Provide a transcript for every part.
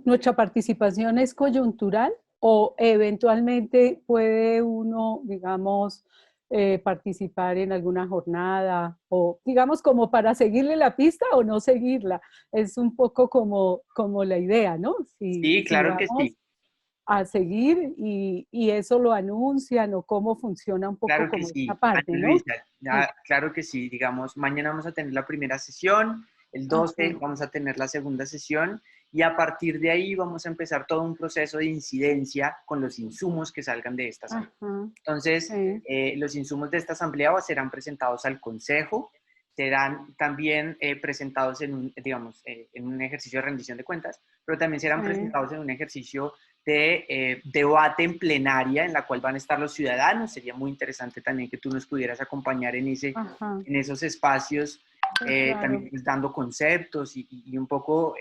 nuestra participación es coyuntural o eventualmente puede uno, digamos, participar en alguna jornada o, digamos, como para seguirle la pista o no seguirla. Es un poco como la idea, ¿no? Sí, Si claro que vamos sí. a seguir y eso lo anuncian o cómo funciona un poco Claro que como esta sí, parte, Ana ¿no? Luisa, Sí. claro que sí, digamos, mañana vamos a tener la primera sesión, el 12 Ajá, vamos a tener la segunda sesión y a partir de ahí vamos a empezar todo un proceso de incidencia con los insumos que salgan de esta asamblea. ajá, Entonces, sí, los insumos de esta asamblea serán presentados al Consejo, serán también presentados en un, digamos, en un ejercicio de rendición de cuentas, pero también serán sí, presentados en un ejercicio de debate en plenaria en la cual van a estar los ciudadanos. Sería muy interesante también que tú nos pudieras acompañar ajá, en esos espacios, sí, claro. también pues, dando conceptos y un poco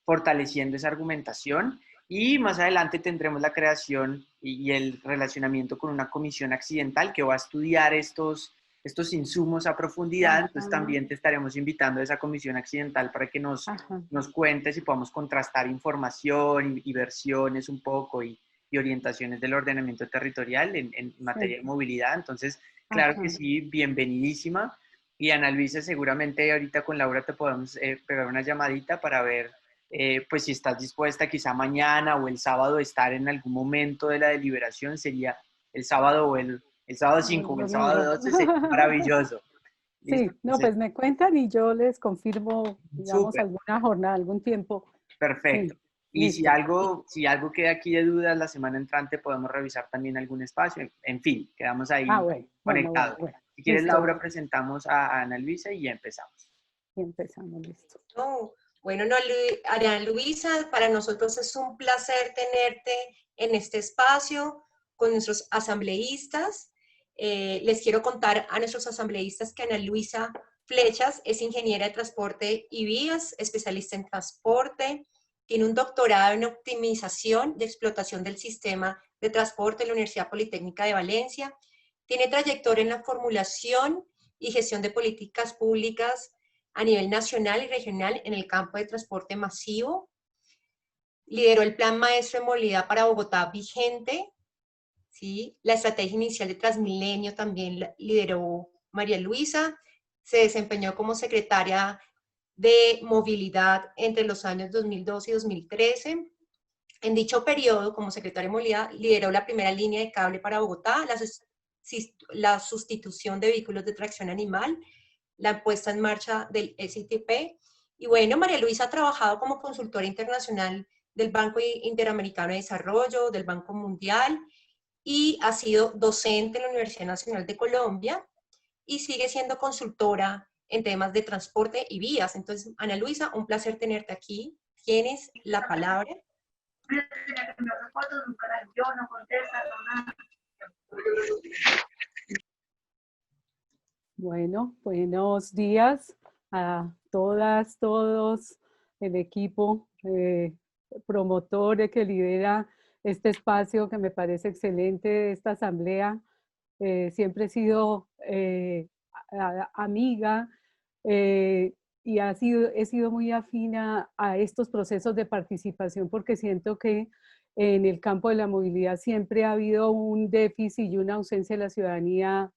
fortaleciendo esa argumentación. Y más adelante tendremos la creación y el relacionamiento con una comisión accidental que va a estudiar estos insumos a profundidad. Entonces Ajá, también te estaremos invitando a esa comisión accidental para que ajá, nos cuentes y podamos contrastar información y versiones un poco y orientaciones del ordenamiento territorial en materia sí, de movilidad. Entonces, claro que ajá. sí, bienvenidísima. Y Ana Luisa, seguramente ahorita con Laura te podemos pegar una llamadita para ver pues si estás dispuesta quizá mañana o el sábado estar en algún momento de la deliberación, sería el sábado el sábado O el 5 o el sábado domingo. 12 sería maravilloso. ¿Listo? Sí, no, Entonces, pues me cuentan y yo les confirmo, digamos, súper. alguna jornada, algún tiempo. Perfecto. Sí, Y listo. si algo queda aquí de dudas, la semana entrante podemos revisar también algún espacio. En fin, quedamos Ah, ahí bueno, bueno, bueno, conectados. bueno. Si quieres, Listo. Laura, presentamos a Ana Luisa y ya empezamos. Y empezamos, listo. No, bueno, no, Ana Luisa, para nosotros es un placer tenerte en este espacio con nuestros asambleístas. Les quiero contar a nuestros asambleístas que Ana Luisa Flechas es ingeniera de transporte y vías, especialista en transporte, tiene un doctorado en optimización de explotación del sistema de transporte en la Universidad Politécnica de Valencia, tiene trayectoria en la formulación y gestión de políticas públicas a nivel nacional y regional en el campo de transporte masivo. Lideró el Plan Maestro de Movilidad para Bogotá vigente, ¿sí? La estrategia inicial de Transmilenio también la lideró María Luisa. Se desempeñó como secretaria de Movilidad entre los años 2012 y 2013. En dicho periodo, como secretaria de Movilidad, lideró la primera línea de cable para Bogotá, la sustitución de vehículos de tracción animal, la puesta en marcha del SITP. Y bueno, María Luisa ha trabajado como consultora internacional del Banco Interamericano de Desarrollo, del Banco Mundial, y ha sido docente en la Universidad Nacional de Colombia y sigue siendo consultora en temas de transporte y vías. Entonces, Ana Luisa, un placer tenerte aquí. Tienes la palabra. Bueno, buenos días a todas, todos, el equipo promotor que lidera este espacio que me parece excelente, esta asamblea. Siempre he sido amiga y he sido muy afina a estos procesos de participación porque siento que en el campo de la movilidad siempre ha habido un déficit y una ausencia de la ciudadanía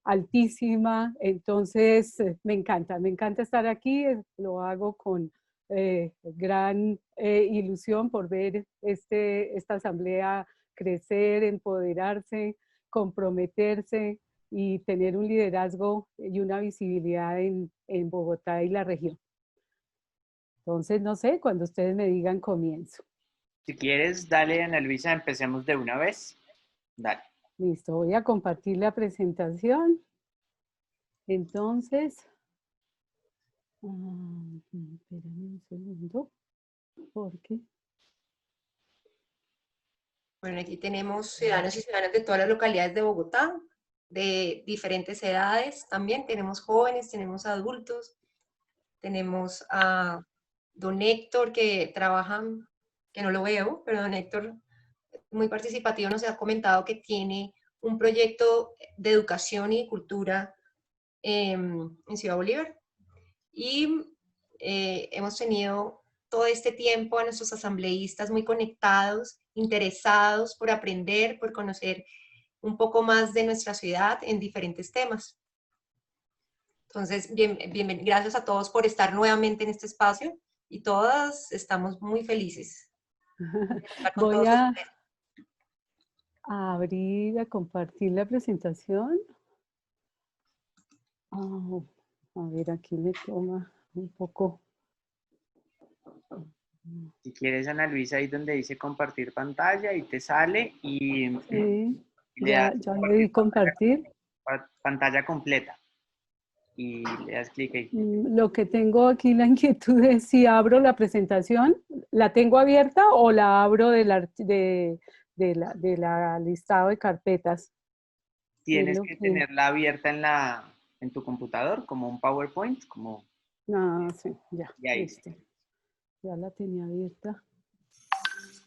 altísima. Entonces me encanta estar aquí, lo hago con gran ilusión por ver esta asamblea crecer, empoderarse, comprometerse y tener un liderazgo y una visibilidad en Bogotá y la región. Entonces, no sé, cuando ustedes me digan comienzo. Si quieres, dale, Ana Luisa, empecemos de una vez. Dale. Listo, voy a compartir la presentación. Entonces, espérame un segundo, porque Bueno, aquí tenemos ciudadanos y ciudadanas de todas las localidades de Bogotá, de diferentes edades también. Tenemos jóvenes, tenemos adultos, tenemos a don Héctor que trabaja, que no lo veo, pero don Héctor, muy participativo, nos ha comentado que tiene un proyecto de educación y cultura en Ciudad Bolívar. Y hemos tenido todo este tiempo a nuestros asambleístas muy conectados, interesados por aprender, por conocer un poco más de nuestra ciudad en diferentes temas. Entonces, gracias a todos por estar nuevamente en este espacio y todas estamos muy felices de estar con Voy todos ustedes. a abrir, a compartir la presentación. A ver, aquí me toma un poco. Si quieres, Ana Luisa, ahí donde dice compartir pantalla y te sale y Sí, le das ya le di compartir. pantalla completa y le das clic ahí. Lo que tengo aquí la inquietud es si abro la presentación, ¿la tengo abierta o la abro de la listado de carpetas? Tienes que tenerla abierta en tu computador, como un PowerPoint, como... Sí, ya, Y ahí. listo. Ya la tenía abierta.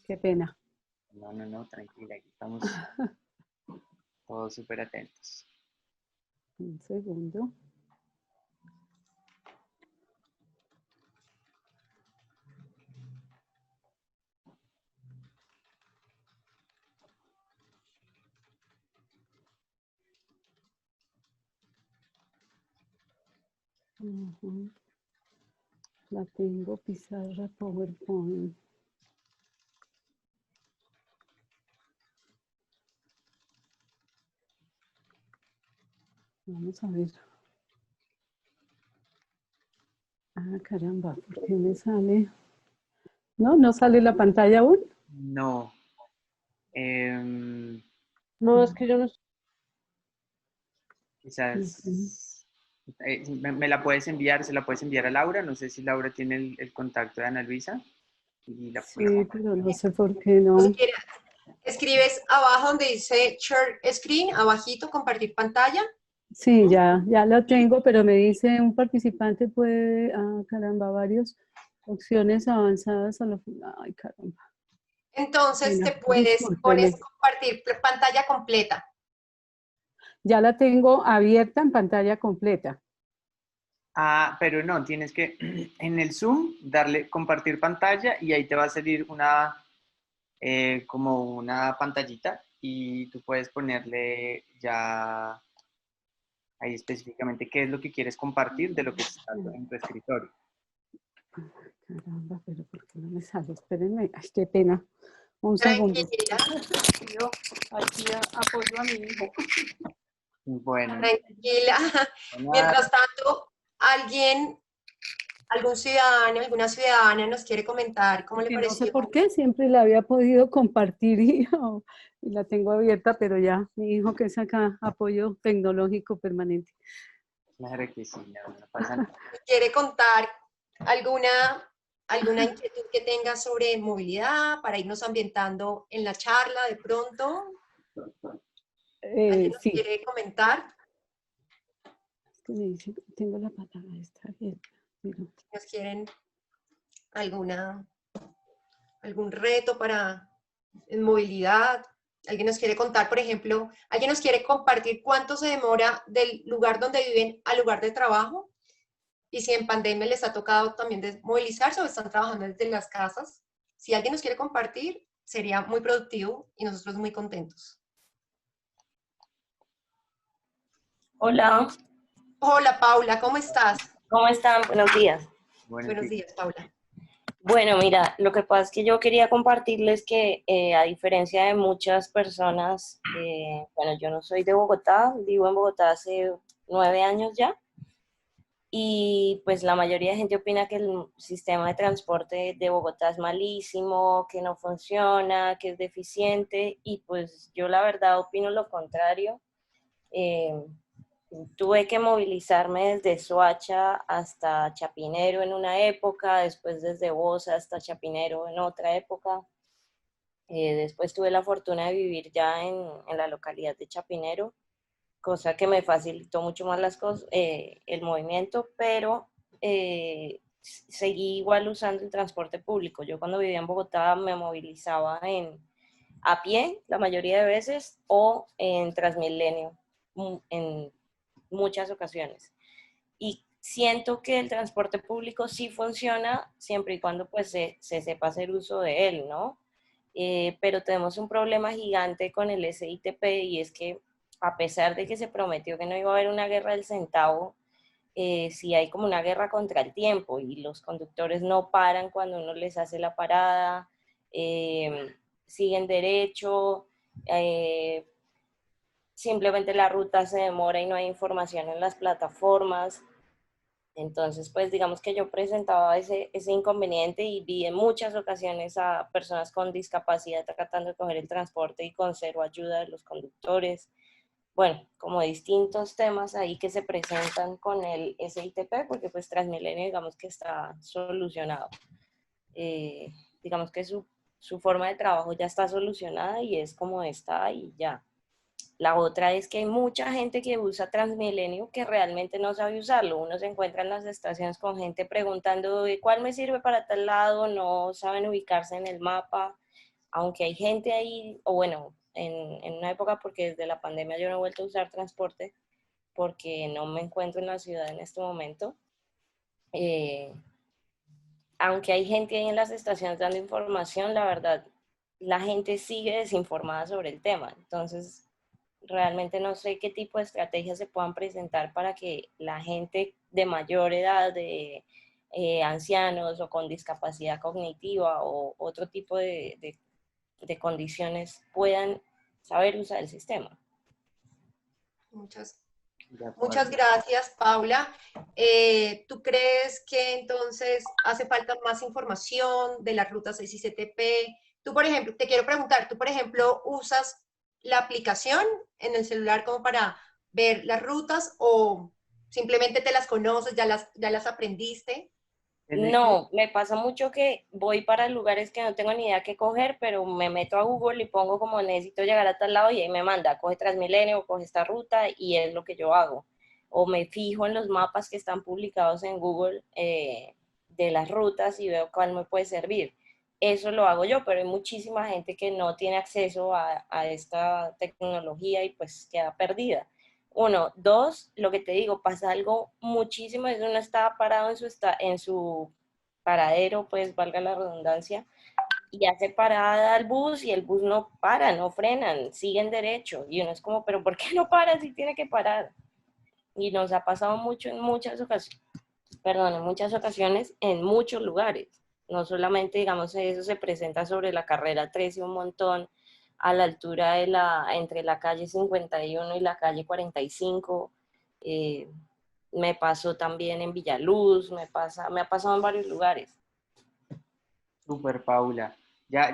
Qué pena. No, tranquila, aquí estamos todos súper atentos. Un segundo. La tengo pizarra PowerPoint. Vamos a ver. Caramba, ¿por qué me sale? ¿No sale la pantalla aún? No. No, es que yo no... Quizás... me la puedes enviar, se la puedes enviar a Laura. No sé si Laura tiene el contacto de Ana Luisa. Y Sí, pero no sé por qué no. Si quieres, escribes abajo donde dice Share Screen, abajito, compartir pantalla. Sí, ya lo tengo, pero me dice un participante puede, caramba, varias opciones avanzadas a la final. Ay, caramba. Entonces Bueno, pones discúlpeme. compartir pantalla completa. Ya la tengo abierta en pantalla completa. Pero no, tienes que en el Zoom darle compartir pantalla y ahí te va a salir como una pantallita y tú puedes ponerle ya ahí específicamente qué es lo que quieres compartir de lo que está en tu escritorio. Caramba, pero ¿por qué no me sale? Espérenme, ay, qué pena. Un segundo. Tranquila. Yo aquí apoyo a mi hijo. Bueno. Tranquila. Mientras tanto, algún ciudadano, alguna ciudadana nos quiere comentar cómo le Que no sé pareció. por qué, siempre la había podido compartir y la tengo abierta, pero ya, mi hijo que es acá, apoyo tecnológico permanente. Claro que sí, no pasa nada. ¿Quiere contar alguna inquietud que tenga sobre movilidad para irnos ambientando en la charla de pronto? ¿Alguien nos Sí. quiere comentar? Es que me dice, tengo la patada, está abierta. Pero... ¿Nos quieren algún reto en movilidad? ¿Alguien nos quiere contar, por ejemplo, alguien nos quiere compartir cuánto se demora del lugar donde viven al lugar de trabajo? Y si en pandemia les ha tocado también movilizarse o están trabajando desde las casas. Si alguien nos quiere compartir, sería muy productivo y nosotros muy contentos. Hola. Hola, Paula, ¿cómo estás? ¿Cómo están? Buenos días. Buenos días, Paula. Bueno, mira, lo que pasa es que yo quería compartirles que a diferencia de muchas personas, bueno, yo no soy de Bogotá, vivo en Bogotá hace 9 años ya, y pues la mayoría de gente opina que el sistema de transporte de Bogotá es malísimo, que no funciona, que es deficiente, y pues yo la verdad opino lo contrario. Tuve que movilizarme desde Soacha hasta Chapinero en una época, después desde Bosa hasta Chapinero en otra época. Después tuve la fortuna de vivir ya en la localidad de Chapinero, cosa que me facilitó mucho más las cosas, el movimiento, pero seguí igual usando el transporte público. Yo cuando vivía en Bogotá me movilizaba a pie la mayoría de veces o en Transmilenio en muchas ocasiones. Y siento que el transporte público sí funciona siempre y cuando pues se sepa hacer uso de él, ¿no? Pero tenemos un problema gigante con el SITP y es que a pesar de que se prometió que no iba a haber una guerra del centavo, sí hay como una guerra contra el tiempo y los conductores no paran cuando uno les hace la parada, siguen derecho, eh, simplemente la ruta se demora y no hay información en las plataformas. Entonces, pues digamos que yo presentaba ese inconveniente y vi en muchas ocasiones a personas con discapacidad tratando de coger el transporte y con cero ayuda de los conductores. Bueno, como distintos temas ahí que se presentan con el SITP, porque pues Transmilenio digamos que está solucionado. Digamos que su forma de trabajo ya está solucionada y es como está y ya. La otra es que hay mucha gente que usa Transmilenio que realmente no sabe usarlo. Uno se encuentra en las estaciones con gente preguntando cuál me sirve para tal lado, no saben ubicarse en el mapa, aunque hay gente ahí, o bueno, en una época porque desde la pandemia yo no he vuelto a usar transporte porque no me encuentro en la ciudad en este momento. Aunque hay gente ahí en las estaciones dando información, la verdad, la gente sigue desinformada sobre el tema. Entonces, realmente no sé qué tipo de estrategias se puedan presentar para que la gente de mayor edad, de ancianos o con discapacidad cognitiva o otro tipo de condiciones puedan saber usar el sistema. Muchas gracias, Paula. ¿Tú crees que entonces hace falta más información de las rutas de SICTP? Tú, por ejemplo, te quiero preguntar, ¿tú, por ejemplo, usas la aplicación en el celular como para ver las rutas o simplemente te las conoces, ya las aprendiste? No, me pasa mucho que voy para lugares que no tengo ni idea qué coger, pero me meto a Google y pongo como necesito llegar a tal lado y ahí me manda, coge Transmilenio, coge esta ruta y es lo que yo hago. O me fijo en los mapas que están publicados en Google de las rutas y veo cuál me puede servir. Eso lo hago yo, pero hay muchísima gente que no tiene acceso a esta tecnología y pues queda perdida. Uno, dos, lo que te digo, pasa algo muchísimo, es uno está parado en su paradero, pues valga la redundancia, y hace parada al bus y el bus no para, no frenan, siguen derecho. Y uno es como, pero ¿por qué no para si tiene que parar? Y nos ha pasado mucho en muchas ocasiones, perdón, en muchas ocasiones, en muchos lugares. No solamente, digamos, eso se presenta sobre la carrera 13 un montón, a la altura de entre la calle 51 y la calle 45. Me pasó también en Villaluz, me ha pasado en varios lugares. Super, Paula. Ya,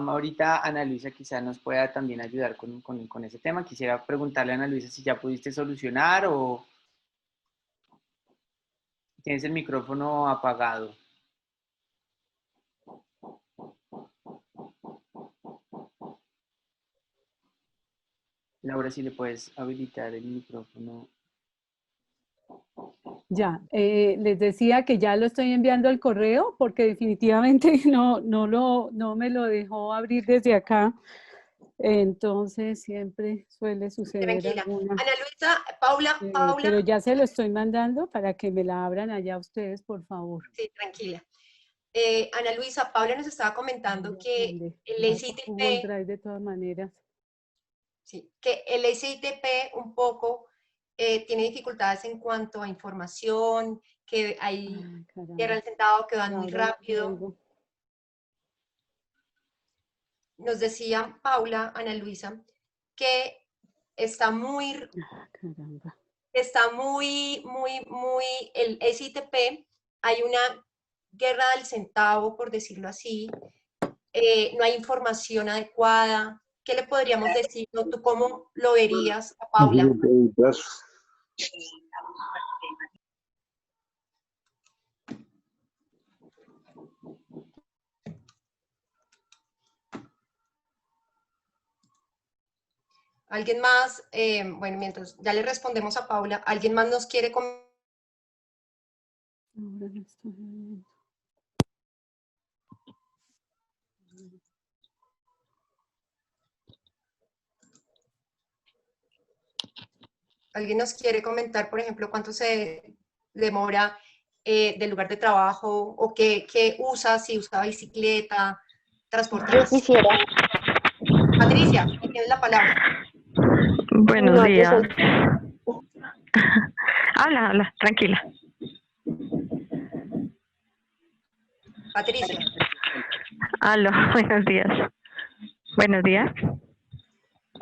ahorita Ana Luisa quizá nos pueda también ayudar con ese tema. Quisiera preguntarle a Ana Luisa si ya pudiste solucionar o tienes el micrófono apagado. Laura, si le puedes habilitar el micrófono. Ya, les decía que ya lo estoy enviando al correo porque definitivamente no me lo dejó abrir desde acá. Entonces siempre suele suceder Tranquila. alguna. Ana Luisa, Paula. Pero ya se lo estoy mandando para que me la abran allá ustedes, por favor. Sí, tranquila. Ana Luisa, Paula nos estaba comentando que el Google SITP, Drive de todas maneras. sí, que el SITP un poco tiene dificultades en cuanto a información, que hay Ay, guerra caramba. al centavo que van muy Ahora no rápido. oigo. Nos decía Paula, Ana Luisa, que está muy, Ah, caramba. el SITP, hay una guerra del centavo, por decirlo así, no hay información adecuada. ¿Qué le podríamos decir? ¿No? ¿Tú cómo lo verías a Paula? ¿Alguien más? Bueno, mientras ya le respondemos a Paula, ¿alguien más nos quiere comentar? Ahora no estoy viendo. ¿Alguien nos quiere comentar, por ejemplo, cuánto se demora del lugar de trabajo o qué usa, si usa bicicleta, transporte Yo masivo? quisiera, Patricia, tienes la palabra. Buenos no, yo días. soy, Habla, tranquila. Patricia. Aló, buenos días. Buenos días.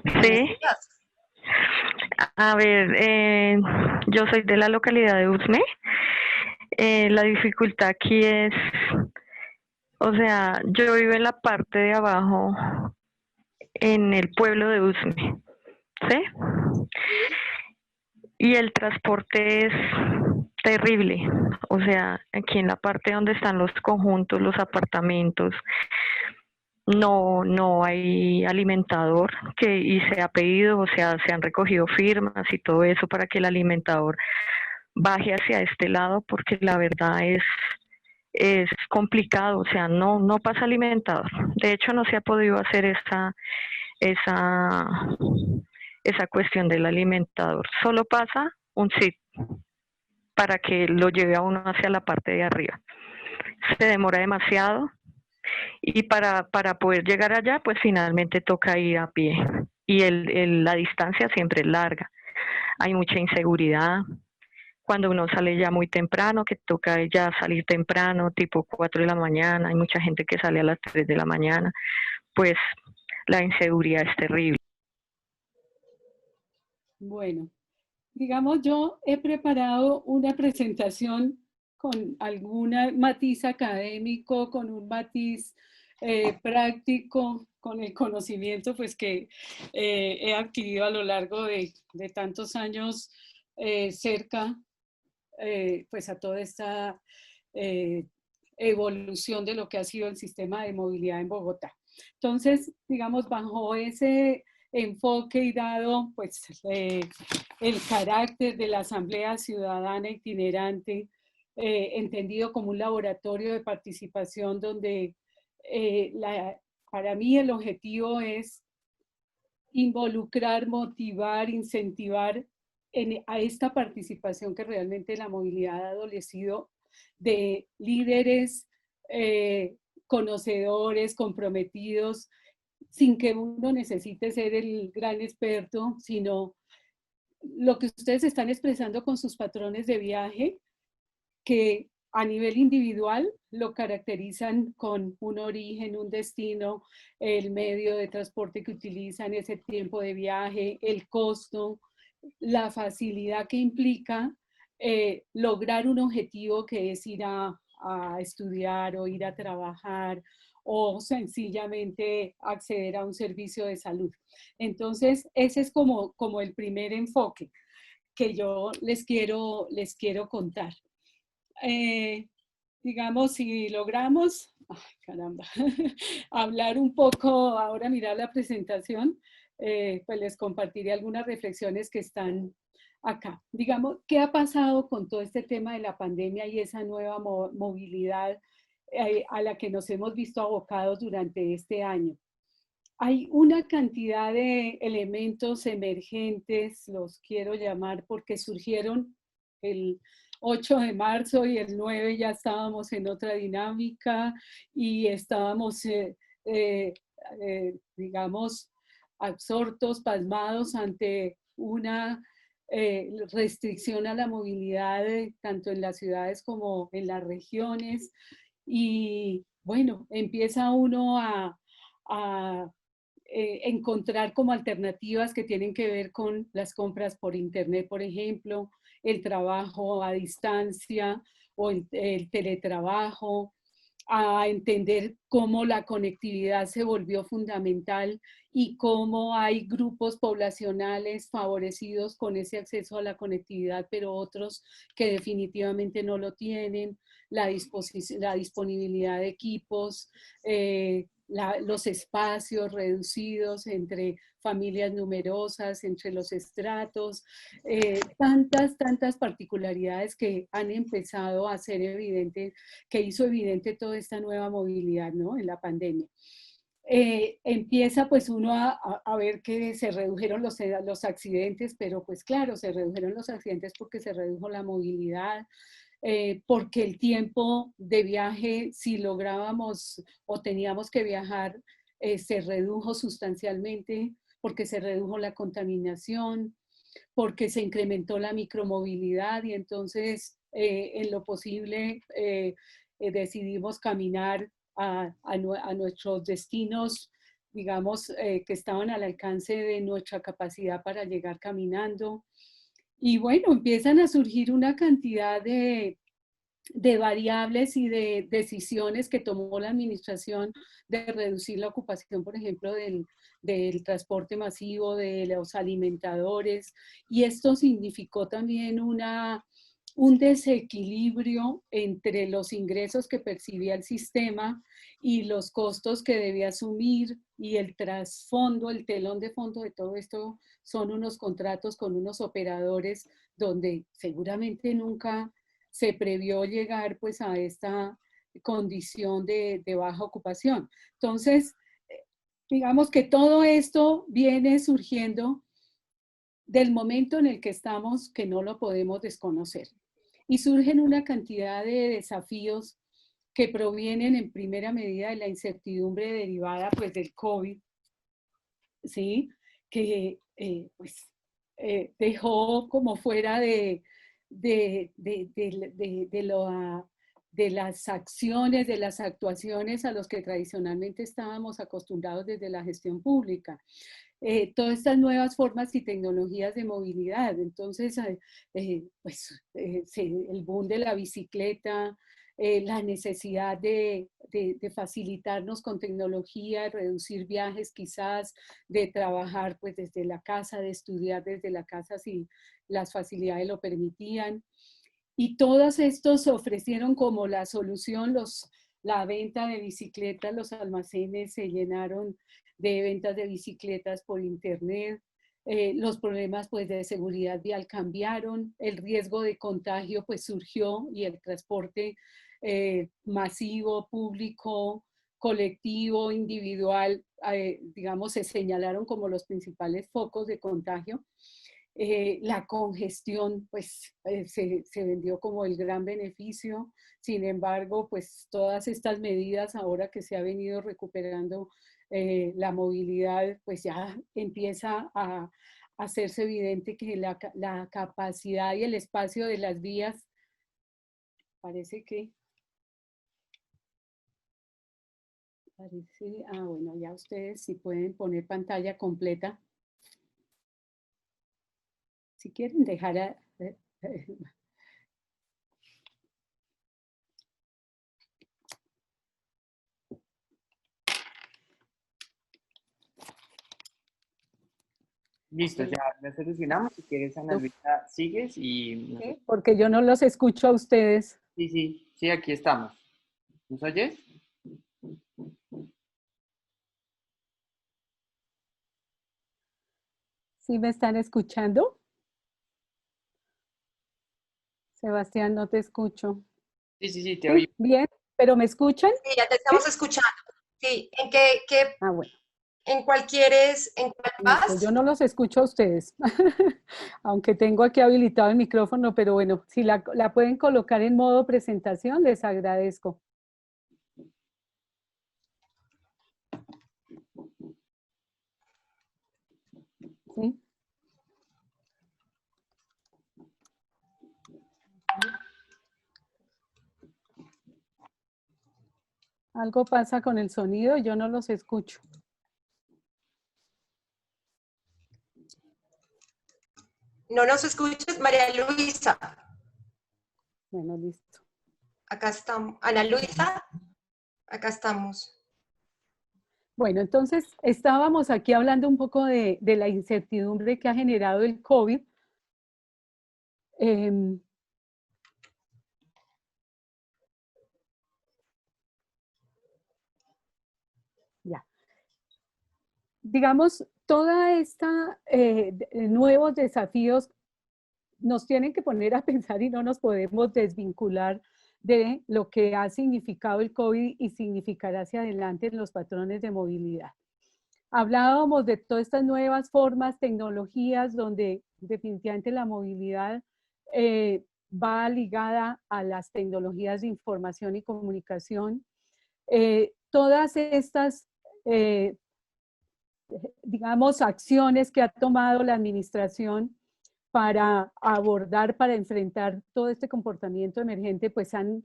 Buenos Sí, días. a ver, yo soy de la localidad de Usme. La dificultad aquí es, o sea, yo vivo en la parte de abajo, en el pueblo de Usme, ¿sí? Y el transporte es terrible. O sea, aquí en la parte donde están los conjuntos, los apartamentos, no hay alimentador y se ha pedido, o sea, se han recogido firmas y todo eso para que el alimentador baje hacia este lado, porque la verdad es complicado, o sea, no pasa alimentador. De hecho, no se ha podido hacer esa cuestión del alimentador. Solo pasa un SIT para que lo lleve a uno hacia la parte de arriba. Se demora demasiado y para poder llegar allá, pues finalmente toca ir a pie. Y la distancia siempre es larga. Hay mucha inseguridad. Cuando uno sale ya muy temprano, que toca ya salir temprano, tipo 4 de la mañana, hay mucha gente que sale a las 3 de la mañana, pues la inseguridad es terrible. Bueno, digamos, yo he preparado una presentación con algún matiz académico, con un matiz práctico, con el conocimiento pues, que he adquirido a lo largo de tantos años cerca pues, a toda esta evolución de lo que ha sido el sistema de movilidad en Bogotá. Entonces, digamos, bajo ese enfoque y dado pues el carácter de la Asamblea Ciudadana Itinerante, entendido como un laboratorio de participación donde para mí el objetivo es involucrar, motivar, incentivar a esta participación que realmente la movilidad ha adolecido de líderes conocedores, comprometidos, sin que uno necesite ser el gran experto, sino lo que ustedes están expresando con sus patrones de viaje, que a nivel individual lo caracterizan con un origen, un destino, el medio de transporte que utilizan, ese tiempo de viaje, el costo, la facilidad que implica lograr un objetivo que es ir a estudiar o ir a trabajar o sencillamente acceder a un servicio de salud. Entonces, ese es como el primer enfoque que yo les quiero contar. Digamos, si logramos, caramba, hablar un poco, ahora mirar la presentación, pues les compartiré algunas reflexiones que están acá. Digamos, ¿qué ha pasado con todo este tema de la pandemia y esa nueva movilidad a la que nos hemos visto abocados durante este año? Hay una cantidad de elementos emergentes, los quiero llamar, porque surgieron el 8 de marzo y el 9 ya estábamos en otra dinámica y estábamos, digamos, absortos, pasmados ante una restricción a la movilidad tanto en las ciudades como en las regiones. Y bueno, empieza uno a encontrar como alternativas que tienen que ver con las compras por internet, por ejemplo, el trabajo a distancia o el teletrabajo, a entender cómo la conectividad se volvió fundamental y cómo hay grupos poblacionales favorecidos con ese acceso a la conectividad, pero otros que definitivamente no lo tienen, la disponibilidad de equipos, los espacios reducidos entre familias numerosas, entre los estratos, tantas particularidades que han empezado a ser evidentes, que hizo evidente toda esta nueva movilidad, ¿no? En la pandemia. empieza pues uno a ver que se redujeron los accidentes, pero pues claro, se redujeron los accidentes porque se redujo la movilidad, porque el tiempo de viaje, si lográbamos o teníamos que viajar, se redujo sustancialmente, porque se redujo la contaminación, porque se incrementó la micromovilidad y entonces en lo posible decidimos caminar a nuestros destinos, digamos, que estaban al alcance de nuestra capacidad para llegar caminando. Y bueno, empiezan a surgir una cantidad de variables y de decisiones que tomó la administración de reducir la ocupación, por ejemplo, del transporte masivo, de los alimentadores, y esto significó también un desequilibrio entre los ingresos que percibía el sistema y los costos que debía asumir, y el trasfondo, el telón de fondo de todo esto son unos contratos con unos operadores donde seguramente nunca se previó llegar pues a esta condición de baja ocupación. Entonces, digamos que todo esto viene surgiendo del momento en el que estamos, que no lo podemos desconocer. Y surgen una cantidad de desafíos que provienen en primera medida de la incertidumbre derivada pues del COVID, ¿sí? Que pues dejó como fuera de las acciones, de las actuaciones a los que tradicionalmente estábamos acostumbrados desde la gestión pública. Todas estas nuevas formas y tecnologías de movilidad. Entonces, el boom de la bicicleta, la necesidad de facilitarnos con tecnología, reducir viajes quizás, de trabajar pues desde la casa, de estudiar desde la casa si las facilidades lo permitían. Y todos estos ofrecieron como la solución la venta de bicicletas, los almacenes se llenaron de ventas de bicicletas por internet, los problemas pues de seguridad vial cambiaron, el riesgo de contagio pues surgió y el transporte masivo, público, colectivo, individual, digamos, se señalaron como los principales focos de contagio. La congestión pues se vendió como el gran beneficio. Sin embargo, pues todas estas medidas ahora que se ha venido recuperando la movilidad, pues ya empieza a hacerse evidente que la capacidad y el espacio de las vías parece que bueno, ya ustedes si pueden poner pantalla completa. Si quieren dejar Listo, ya solucionamos. Si quieres, Ana Luisa, sigues y... ¿Sí? Porque yo no los escucho a ustedes. Sí, aquí estamos. ¿Nos oyes? ¿Sí me están escuchando? Sebastián, no te escucho. Sí, te oigo. Bien, ¿pero me escuchan? Sí, ya te estamos escuchando. Sí, Bueno. ¿En cuál quieres? ¿En cuál vas? Yo no los escucho a ustedes, aunque tengo aquí habilitado el micrófono, pero bueno, si la pueden colocar en modo presentación, les agradezco. ¿Sí? Algo pasa con el sonido, yo no los escucho. No nos escuches, María Luisa. Bueno, listo. Acá estamos. Ana Luisa, acá estamos. Bueno, entonces estábamos aquí hablando un poco de la incertidumbre que ha generado el COVID. Ya. Digamos, toda esta nuevos desafíos nos tienen que poner a pensar y no nos podemos desvincular de lo que ha significado el COVID y significará hacia adelante en los patrones de movilidad. Hablábamos de todas estas nuevas formas, tecnologías, donde definitivamente la movilidad va ligada a las tecnologías de información y comunicación. Todas estas, digamos, acciones que ha tomado la administración para abordar, para enfrentar todo este comportamiento emergente, pues han,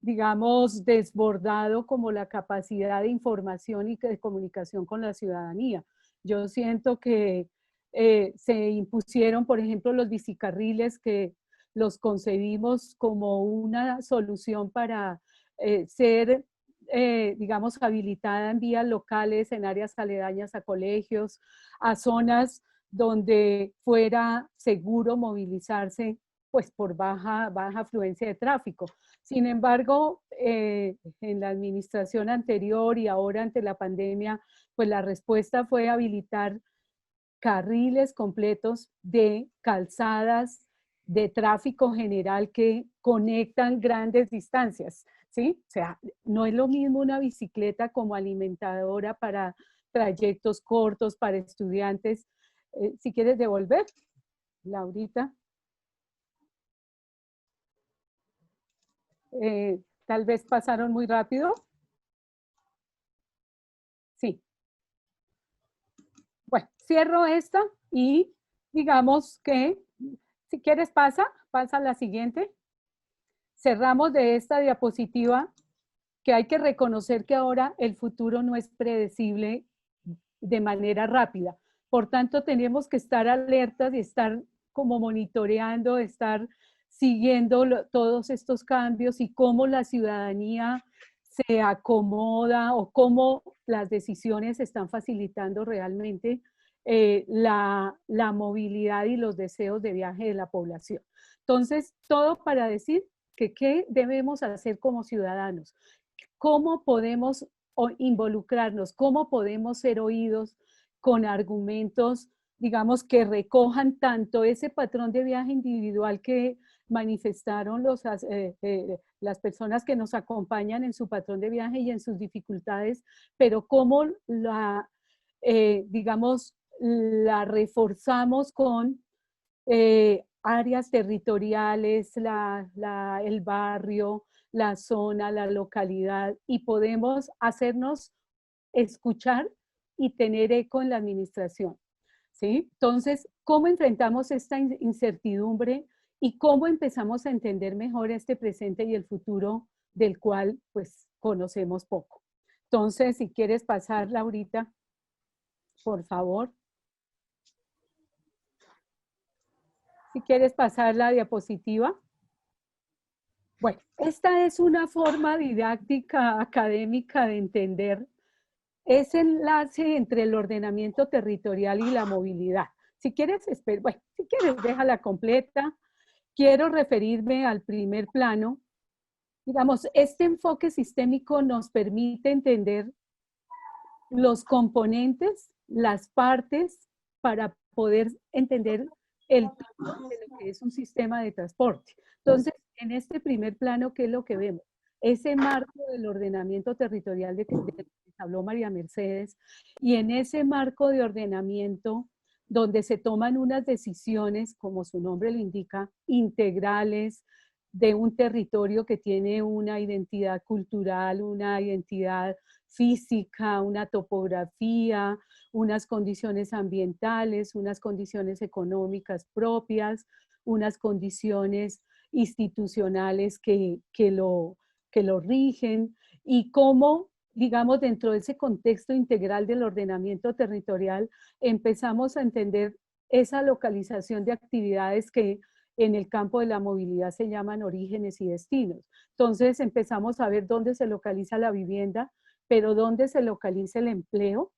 digamos, desbordado como la capacidad de información y de comunicación con la ciudadanía. Yo siento que se impusieron, por ejemplo, los bicicarriles, que los concebimos como una solución para ser, digamos, habilitada en vías locales, en áreas aledañas a colegios, a zonas donde fuera seguro movilizarse, pues por baja afluencia de tráfico. Sin embargo, en la administración anterior y ahora ante la pandemia, pues la respuesta fue habilitar carriles completos de calzadas de tráfico general que conectan grandes distancias, ¿sí? O sea, no es lo mismo una bicicleta como alimentadora para trayectos cortos, para estudiantes. Si quieres devolver, Laurita. Tal vez pasaron muy rápido. Sí. Bueno, cierro esta y digamos que, si quieres pasa a la siguiente. Cerramos de esta diapositiva que hay que reconocer que ahora el futuro no es predecible de manera rápida. Por tanto, tenemos que estar alertas y estar como monitoreando, estar siguiendo todos estos cambios y cómo la ciudadanía se acomoda o cómo las decisiones están facilitando realmente la movilidad y los deseos de viaje de la población. Entonces, todo para decir que qué debemos hacer como ciudadanos, cómo podemos involucrarnos, cómo podemos ser oídos con argumentos, digamos, que recojan tanto ese patrón de viaje individual que manifestaron las personas que nos acompañan en su patrón de viaje y en sus dificultades, pero cómo digamos, la reforzamos con áreas territoriales, el barrio, la zona, la localidad, y podemos hacernos escuchar y tener eco en la administración, ¿sí? Entonces, ¿cómo enfrentamos esta incertidumbre y cómo empezamos a entender mejor este presente y el futuro del cual, pues, conocemos poco? Entonces, si quieres pasar, Laurita, por favor. Si quieres pasar la diapositiva. Bueno, esta es una forma didáctica académica de entender ese enlace entre el ordenamiento territorial y la movilidad. Si quieres, bueno, si quieres, déjala completa. Quiero referirme al primer plano. Digamos, este enfoque sistémico nos permite entender los componentes, las partes, para poder entender el todo de lo que es un sistema de transporte. Entonces, en este primer plano, ¿qué es lo que vemos? Ese marco del ordenamiento territorial de que habló María Mercedes, y en ese marco de ordenamiento, donde se toman unas decisiones, como su nombre lo indica, integrales, de un territorio que tiene una identidad cultural, una identidad física, una topografía, unas condiciones ambientales, unas condiciones económicas propias, unas condiciones institucionales que lo rigen, y cómo, digamos, dentro de ese contexto integral del ordenamiento territorial, empezamos a entender esa localización de actividades que en el campo de la movilidad se llaman orígenes y destinos. Entonces empezamos a ver dónde se localiza la vivienda, pero dónde se localiza el empleo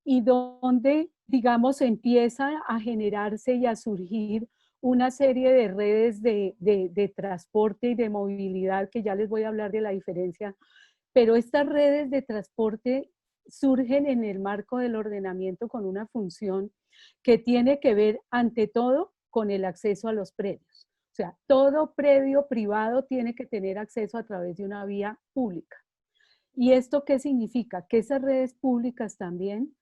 y dónde, digamos, empieza a generarse y a surgir una serie de redes de transporte y de movilidad, que ya les voy a hablar de la diferencia, pero estas redes de transporte surgen en el marco del ordenamiento con una función que tiene que ver, ante todo, con el acceso a los predios. O sea, todo predio privado tiene que tener acceso a través de una vía pública. ¿Y esto qué significa? Que esas redes públicas también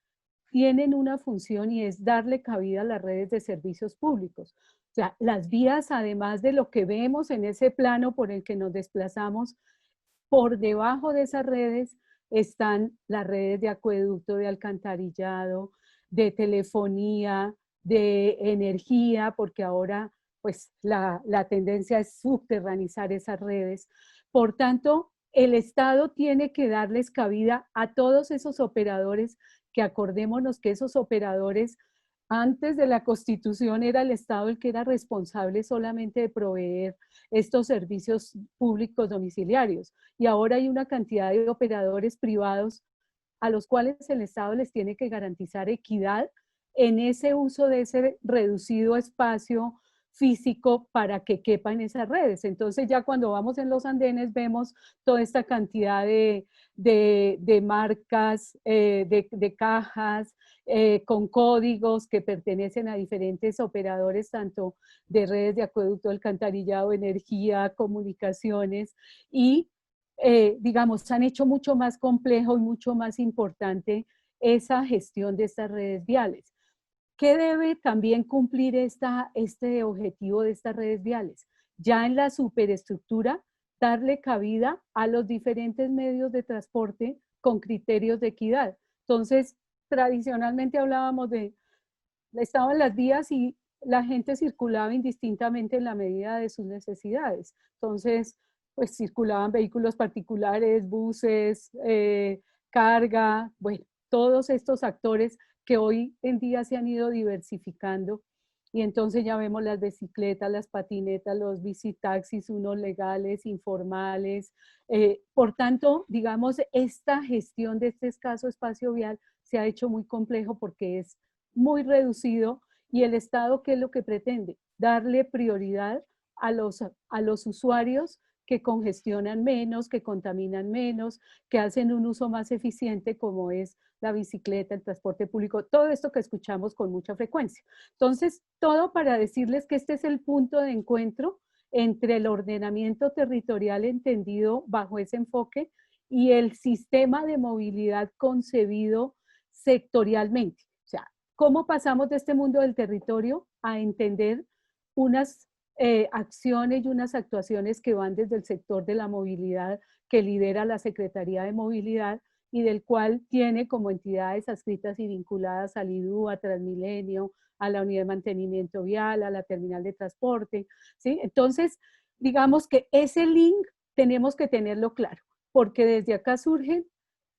tienen una función y es darle cabida a las redes de servicios públicos. O sea, las vías, además de lo que vemos en ese plano por el que nos desplazamos, por debajo de esas redes están las redes de acueducto, de alcantarillado, de telefonía, de energía, porque ahora pues la tendencia es subterranizar esas redes. Por tanto, el Estado tiene que darles cabida a todos esos operadores, que acordémonos que esos operadores antes de la Constitución era el Estado el que era responsable solamente de proveer estos servicios públicos domiciliarios. Y ahora hay una cantidad de operadores privados a los cuales el Estado les tiene que garantizar equidad en ese uso de ese reducido espacio físico para que quepan esas redes. Entonces ya cuando vamos en los andenes vemos toda esta cantidad de marcas, de cajas, con códigos que pertenecen a diferentes operadores, tanto de redes de acueducto, alcantarillado, energía, comunicaciones, y digamos, han hecho mucho más complejo y mucho más importante esa gestión de estas redes viales. ¿Qué debe también cumplir este objetivo de estas redes viales? Ya en la superestructura, darle cabida a los diferentes medios de transporte con criterios de equidad. Entonces, tradicionalmente hablábamos estaban las vías y la gente circulaba indistintamente en la medida de sus necesidades. Entonces, pues circulaban vehículos particulares, buses, carga, bueno, todos estos actores que hoy en día se han ido diversificando, y entonces ya vemos las bicicletas, las patinetas, los bicitaxis, unos legales, informales. Por tanto, digamos, esta gestión de este escaso espacio vial se ha hecho muy complejo porque es muy reducido, y el Estado, ¿qué es lo que pretende? Darle prioridad a los usuarios que congestionan menos, que contaminan menos, que hacen un uso más eficiente, como es la bicicleta, el transporte público, todo esto que escuchamos con mucha frecuencia. Entonces, todo para decirles que este es el punto de encuentro entre el ordenamiento territorial entendido bajo ese enfoque y el sistema de movilidad concebido sectorialmente. O sea, ¿cómo pasamos de este mundo del territorio a entender unas acciones y unas actuaciones que van desde el sector de la movilidad que lidera la Secretaría de Movilidad y del cual tiene como entidades adscritas y vinculadas al IDU, a Transmilenio, a la Unidad de Mantenimiento Vial, a la Terminal de Transporte, ¿sí? Entonces, digamos que ese link tenemos que tenerlo claro, porque desde acá surgen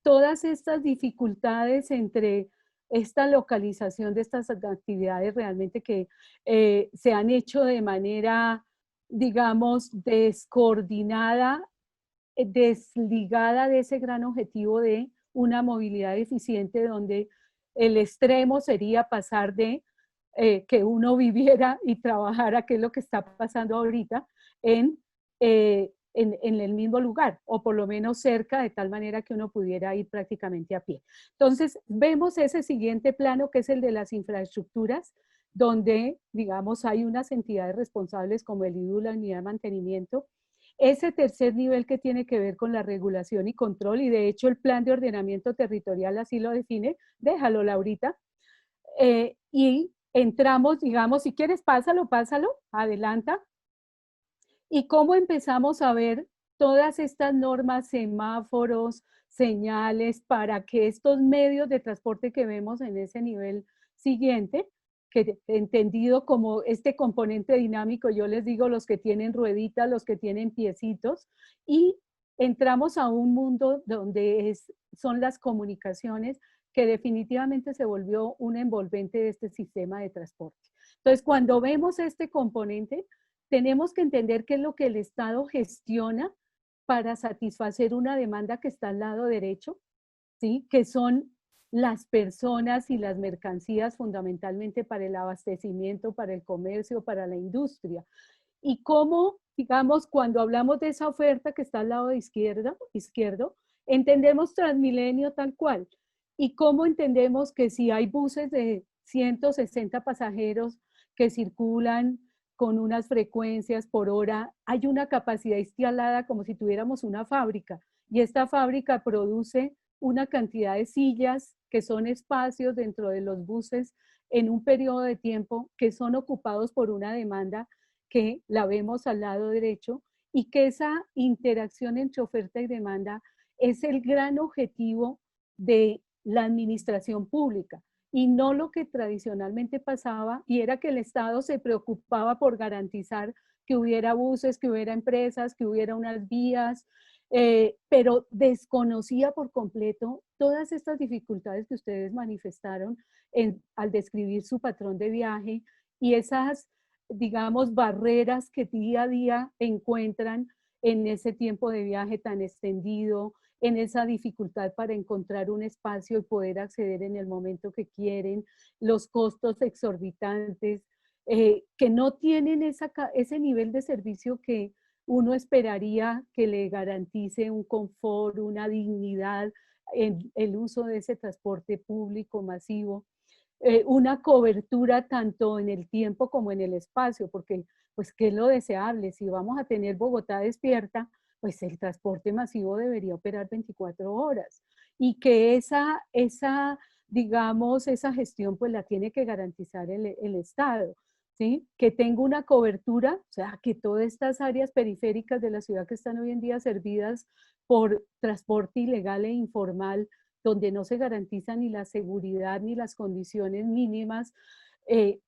todas estas dificultades entre esta localización de estas actividades realmente que se han hecho de manera, digamos, descoordinada, desligada de ese gran objetivo de una movilidad eficiente, donde el extremo sería pasar de que uno viviera y trabajara, que es lo que está pasando ahorita, en el mismo lugar, o por lo menos cerca, de tal manera que uno pudiera ir prácticamente a pie. Entonces, vemos ese siguiente plano, que es el de las infraestructuras, donde, digamos, hay unas entidades responsables como el IDU, la Unidad de Mantenimiento. Ese tercer nivel que tiene que ver con la regulación y control, y de hecho el plan de ordenamiento territorial así lo define, déjalo, Laurita, y entramos, digamos, si quieres pásalo, adelanta. ¿Y cómo empezamos a ver todas estas normas, semáforos, señales, para que estos medios de transporte que vemos en ese nivel siguiente, que entendido como este componente dinámico, yo les digo los que tienen rueditas, los que tienen piecitos, y entramos a un mundo donde son las comunicaciones, que definitivamente se volvió un envolvente de este sistema de transporte. Entonces, cuando vemos este componente, tenemos que entender qué es lo que el Estado gestiona para satisfacer una demanda que está al lado derecho, ¿sí? Que son las personas y las mercancías, fundamentalmente para el abastecimiento, para el comercio, para la industria. Y cómo, digamos, cuando hablamos de esa oferta que está al lado de izquierdo, entendemos Transmilenio tal cual. Y cómo entendemos que si hay buses de 160 pasajeros que circulan con unas frecuencias por hora. Hay una capacidad instalada como si tuviéramos una fábrica, y esta fábrica produce una cantidad de sillas que son espacios dentro de los buses en un periodo de tiempo que son ocupados por una demanda que la vemos al lado derecho, y que esa interacción entre oferta y demanda es el gran objetivo de la administración pública, y no lo que tradicionalmente pasaba, y era que el Estado se preocupaba por garantizar que hubiera buses, que hubiera empresas, que hubiera unas vías, pero desconocía por completo todas estas dificultades que ustedes manifestaron al describir su patrón de viaje, y esas, digamos, barreras que día a día encuentran en ese tiempo de viaje tan extendido, en esa dificultad para encontrar un espacio y poder acceder en el momento que quieren, los costos exorbitantes, que no tienen ese nivel de servicio que uno esperaría que le garantice un confort, una dignidad en el uso de ese transporte público masivo, una cobertura tanto en el tiempo como en el espacio, porque pues qué es lo deseable. Si vamos a tener Bogotá despierta, pues el transporte masivo debería operar 24 horas, y que digamos, esa gestión pues la tiene que garantizar el Estado, ¿sí? Que tenga una cobertura, o sea, que todas estas áreas periféricas de la ciudad que están hoy en día servidas por transporte ilegal e informal, donde no se garantiza ni la seguridad ni las condiciones mínimas,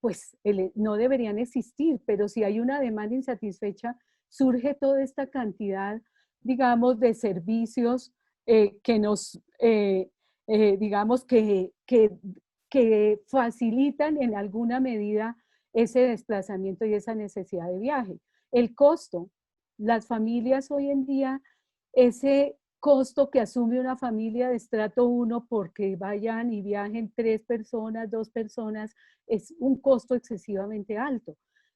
pues no deberían existir, pero si hay una demanda insatisfecha, surge toda esta cantidad, digamos, de servicios que nos, digamos, que facilitan en alguna medida ese desplazamiento y esa necesidad de viaje. El costo, las familias hoy en día, ese costo que asume una familia de estrato 1 porque vayan y viajen 3 personas, 2 personas, es un costo excesivamente alto.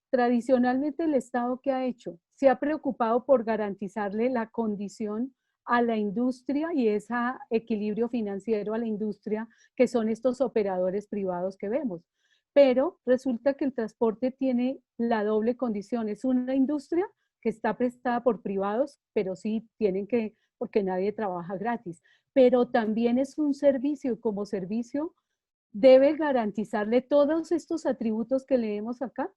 Tradicionalmente el Estado, ¿qué ha hecho? Se ha preocupado por garantizarle la condición a la industria y ese equilibrio financiero a la industria, que son estos operadores privados que vemos. Pero resulta que el transporte tiene la doble condición, es una industria que está prestada por privados, pero sí tienen que, porque nadie trabaja gratis, pero también es un servicio, y como servicio debe garantizarle todos estos atributos que leemos acá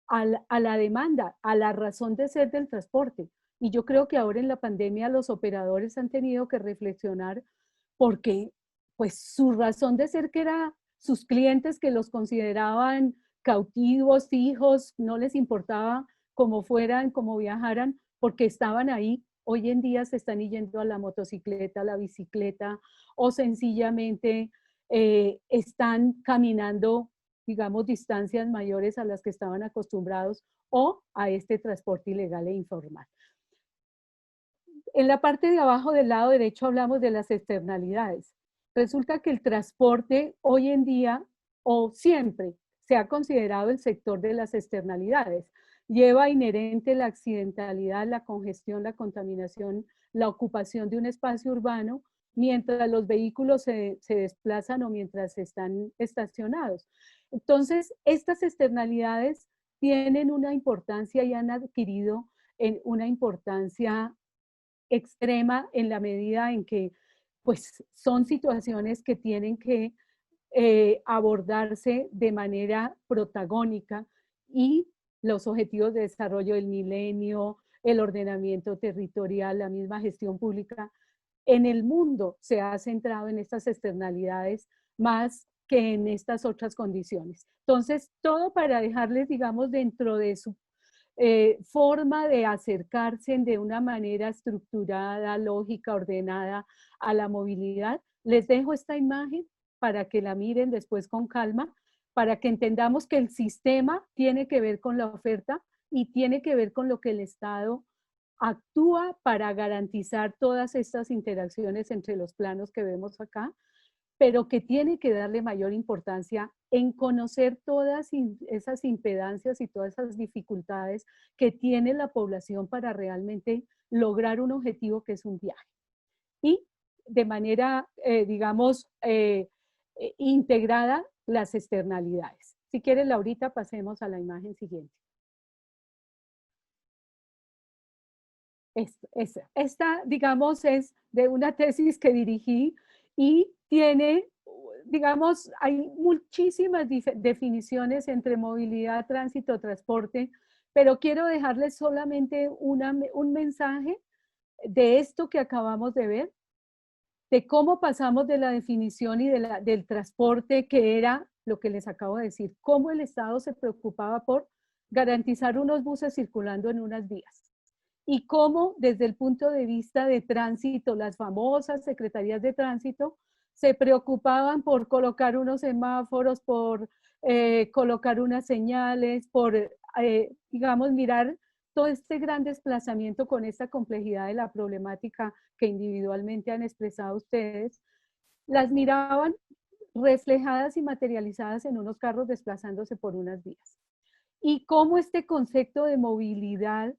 a la demanda, a la razón de ser del transporte. Y yo creo que ahora en la pandemia los operadores han tenido que reflexionar, porque pues su razón de ser, que era sus clientes, que los consideraban cautivos, fijos, no les importaba cómo fueran, cómo viajaran, porque estaban ahí. Hoy en día se están yendo a la motocicleta, a la bicicleta, o sencillamente están caminando, digamos, distancias mayores a las que estaban acostumbrados, o a este transporte ilegal e informal. En la parte de abajo del lado derecho hablamos de las externalidades. Resulta que el transporte hoy en día, o siempre, se ha considerado el sector de las externalidades. Lleva inherente la accidentalidad, la congestión, la contaminación, la ocupación de un espacio urbano mientras los vehículos se desplazan o mientras están estacionados. Entonces, estas externalidades tienen una importancia y han adquirido una importancia extrema en la medida en que pues, son situaciones que tienen que abordarse de manera protagónica, y los objetivos de desarrollo del milenio, el ordenamiento territorial, la misma gestión pública en el mundo se ha centrado en estas externalidades más que en estas otras condiciones. Entonces, todo para dejarles, digamos, dentro de su forma de acercarse de una manera estructurada, lógica, ordenada a la movilidad. Les dejo esta imagen para que la miren después con calma, para que entendamos que el sistema tiene que ver con la oferta y tiene que ver con lo que el Estado actúa para garantizar todas estas interacciones entre los planos que vemos acá, pero que tiene que darle mayor importancia en conocer todas esas impedancias y todas esas dificultades que tiene la población para realmente lograr un objetivo que es un viaje. Y de manera, digamos, integrada las externalidades. Si quieres, Laurita, pasemos a la imagen siguiente. Esta, digamos, es de una tesis que dirigí y tiene, digamos, hay muchísimas definiciones entre movilidad, tránsito, transporte, pero quiero dejarles solamente un mensaje de esto que acabamos de ver, de cómo pasamos de la definición y del transporte, que era lo que les acabo de decir, cómo el Estado se preocupaba por garantizar unos buses circulando en unas vías. Y cómo desde el punto de vista de tránsito, las famosas secretarías de tránsito se preocupaban por colocar unos semáforos, por colocar unas señales, por, digamos, mirar todo este gran desplazamiento con esta complejidad de la problemática que individualmente han expresado ustedes, las miraban reflejadas y materializadas en unos carros desplazándose por unas vías. Y cómo este concepto de movilidad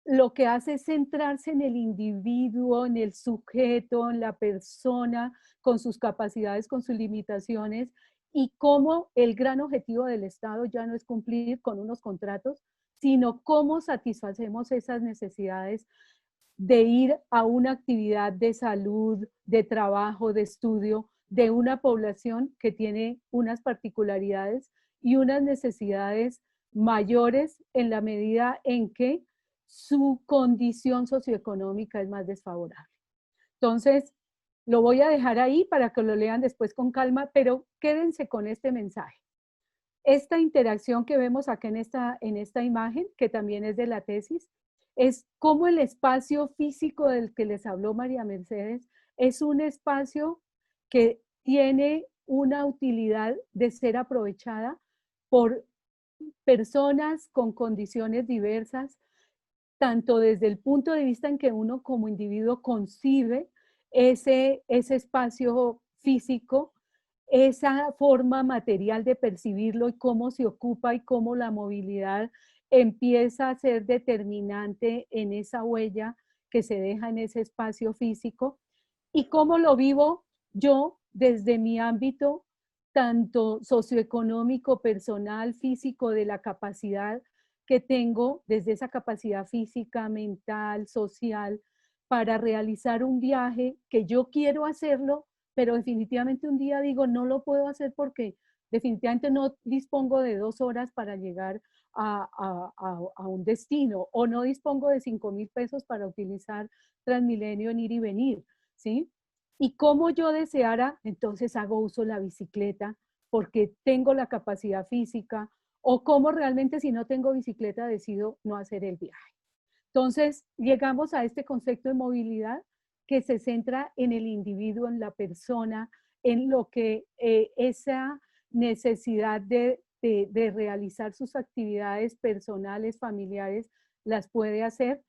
lo que hace es centrarse en el individuo, en el sujeto, en la persona, con sus capacidades, con sus limitaciones, y cómo el gran objetivo del Estado ya no es cumplir con unos contratos, sino cómo satisfacemos esas necesidades de ir a una actividad de salud, de trabajo, de estudio, de una población que tiene unas particularidades y unas necesidades mayores en la medida en que su condición socioeconómica es más desfavorable. Entonces, lo voy a dejar ahí para que lo lean después con calma, pero quédense con este mensaje. Esta interacción que vemos acá en esta imagen, que también es de la tesis, es cómo el espacio físico del que les habló María Mercedes es un espacio que tiene una utilidad de ser aprovechada por personas con condiciones diversas, tanto desde el punto de vista en que uno como individuo concibe ese espacio físico, esa forma material de percibirlo y cómo se ocupa y cómo la movilidad empieza a ser determinante en esa huella que se deja en ese espacio físico, y cómo lo vivo yo desde mi ámbito tanto socioeconómico, personal, físico, de la capacidad que tengo, desde esa capacidad física, mental, social, para realizar un viaje que yo quiero hacerlo, pero definitivamente un día digo, no lo puedo hacer porque definitivamente no dispongo de 2 horas para llegar a un destino, o no dispongo de 5,000 pesos para utilizar Transmilenio en ir y venir, ¿sí? Y como yo deseara, entonces hago uso de la bicicleta porque tengo la capacidad física, o cómo realmente si no tengo bicicleta decido no hacer el viaje. Entonces llegamos a este concepto de movilidad que se centra en el individuo, en la persona, en lo que esa necesidad de realizar sus actividades personales, familiares, las puede hacer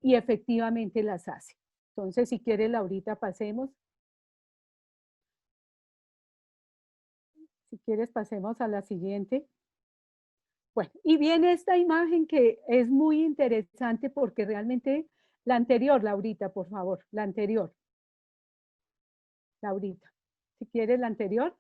y efectivamente las hace. Entonces, si quiere, Laurita, pasemos. Si quieres, pasemos a la siguiente. Bueno, y viene esta imagen que es muy interesante porque realmente la anterior, Laurita, por favor, la anterior. Laurita, si quieres la anterior.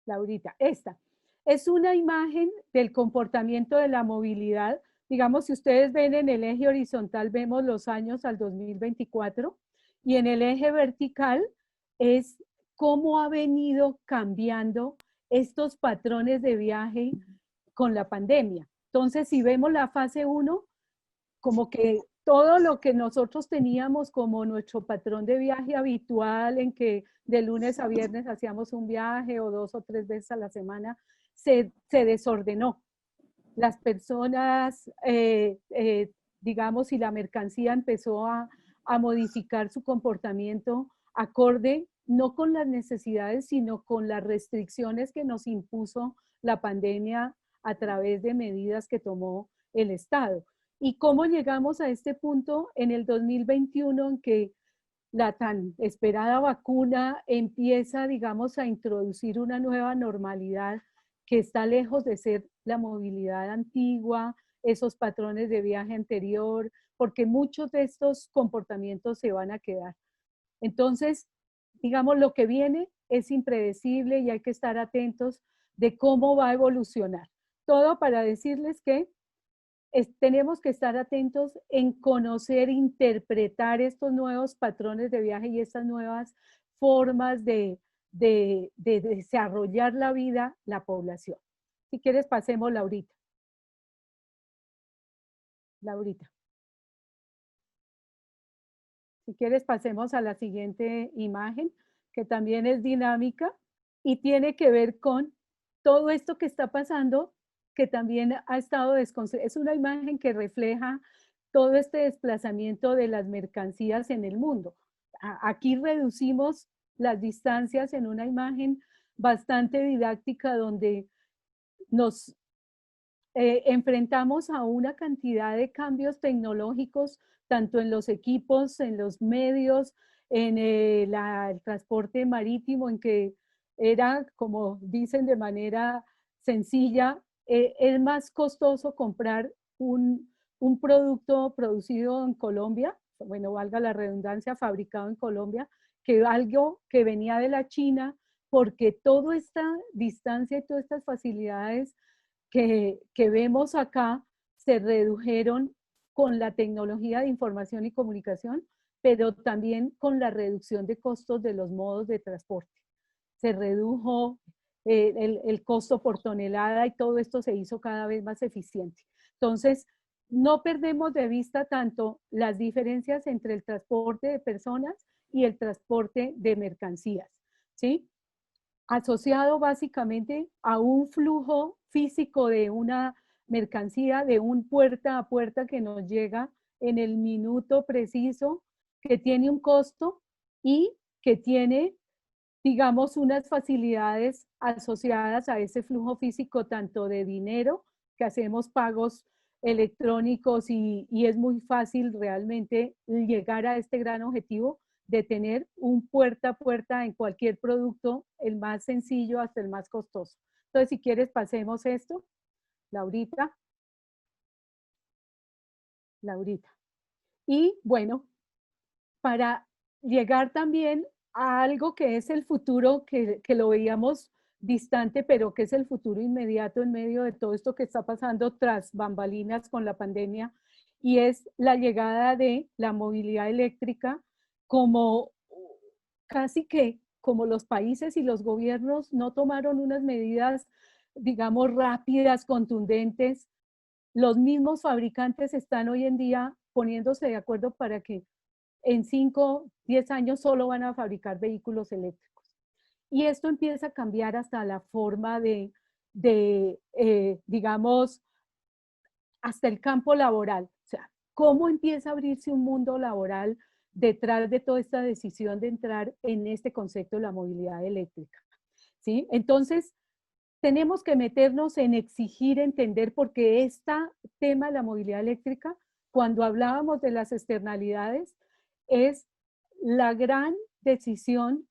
Laurita, esta. Es una imagen del comportamiento de la movilidad. Digamos, si ustedes ven en el eje horizontal, vemos los años al 2024, y en el eje vertical es cómo ha venido cambiando estos patrones de viaje con la pandemia. Entonces, si vemos la fase 1, como que todo lo que nosotros teníamos como nuestro patrón de viaje habitual, en que de lunes a viernes hacíamos un viaje o 2 o 3 veces a la semana, se desordenó. Las personas, digamos, y la mercancía empezó a modificar su comportamiento acorde, no con las necesidades, sino con las restricciones que nos impuso la pandemia a través de medidas que tomó el Estado. ¿Y cómo llegamos a este punto en el 2021 en que la tan esperada vacuna empieza, digamos, a introducir una nueva normalidad que está lejos de ser la movilidad antigua, esos patrones de viaje anterior, porque muchos de estos comportamientos se van a quedar? Entonces, digamos, lo que viene es impredecible y hay que estar atentos de cómo va a evolucionar. Todo para decirles que tenemos que estar atentos en conocer, interpretar estos nuevos patrones de viaje y estas nuevas formas de desarrollar la vida, la población. Si quieres, pasemos, Laurita. Laurita. Si quieres, pasemos a la siguiente imagen, que también es dinámica y tiene que ver con todo esto que está pasando, que también ha estado desconcertado. Es una imagen que refleja todo este desplazamiento de las mercancías en el mundo. Aquí reducimos las distancias en una imagen bastante didáctica donde nos enfrentamos a una cantidad de cambios tecnológicos, tanto en los equipos, en los medios, en el transporte marítimo, en que era, como dicen de manera sencilla, es más costoso comprar un producto producido en Colombia, bueno, valga la redundancia, fabricado en Colombia, que algo que venía de la China, porque toda esta distancia y todas estas facilidades que vemos acá se redujeron con la tecnología de información y comunicación, pero también con la reducción de costos de los modos de transporte. Se redujo el costo por tonelada y todo esto se hizo cada vez más eficiente. Entonces, no perdemos de vista tanto las diferencias entre el transporte de personas y el transporte de mercancías, ¿sí? Asociado básicamente a un flujo físico de una mercancía, de un puerta a puerta que nos llega en el minuto preciso, que tiene un costo y que tiene, digamos, unas facilidades asociadas a ese flujo físico, tanto de dinero, que hacemos pagos electrónicos y es muy fácil realmente llegar a este gran objetivo de tener un puerta a puerta en cualquier producto, el más sencillo hasta el más costoso. Entonces, si quieres, pasemos esto. Laurita. Laurita. Y bueno, para llegar también a algo que es el futuro, que lo veíamos distante, pero que es el futuro inmediato en medio de todo esto que está pasando tras bambalinas con la pandemia, y es la llegada de la movilidad eléctrica, como casi que como los países y los gobiernos no tomaron unas medidas, digamos, rápidas, contundentes, los mismos fabricantes están hoy en día poniéndose de acuerdo para que en 5, 10 años solo van a fabricar vehículos eléctricos. Y esto empieza a cambiar hasta la forma digamos, hasta el campo laboral. O sea, ¿cómo empieza a abrirse un mundo laboral detrás de toda esta decisión de entrar en este concepto de la movilidad eléctrica? ¿Sí? Entonces, tenemos que meternos en exigir, entender, porque este tema de la movilidad eléctrica, cuando hablábamos de las externalidades, es la gran decisión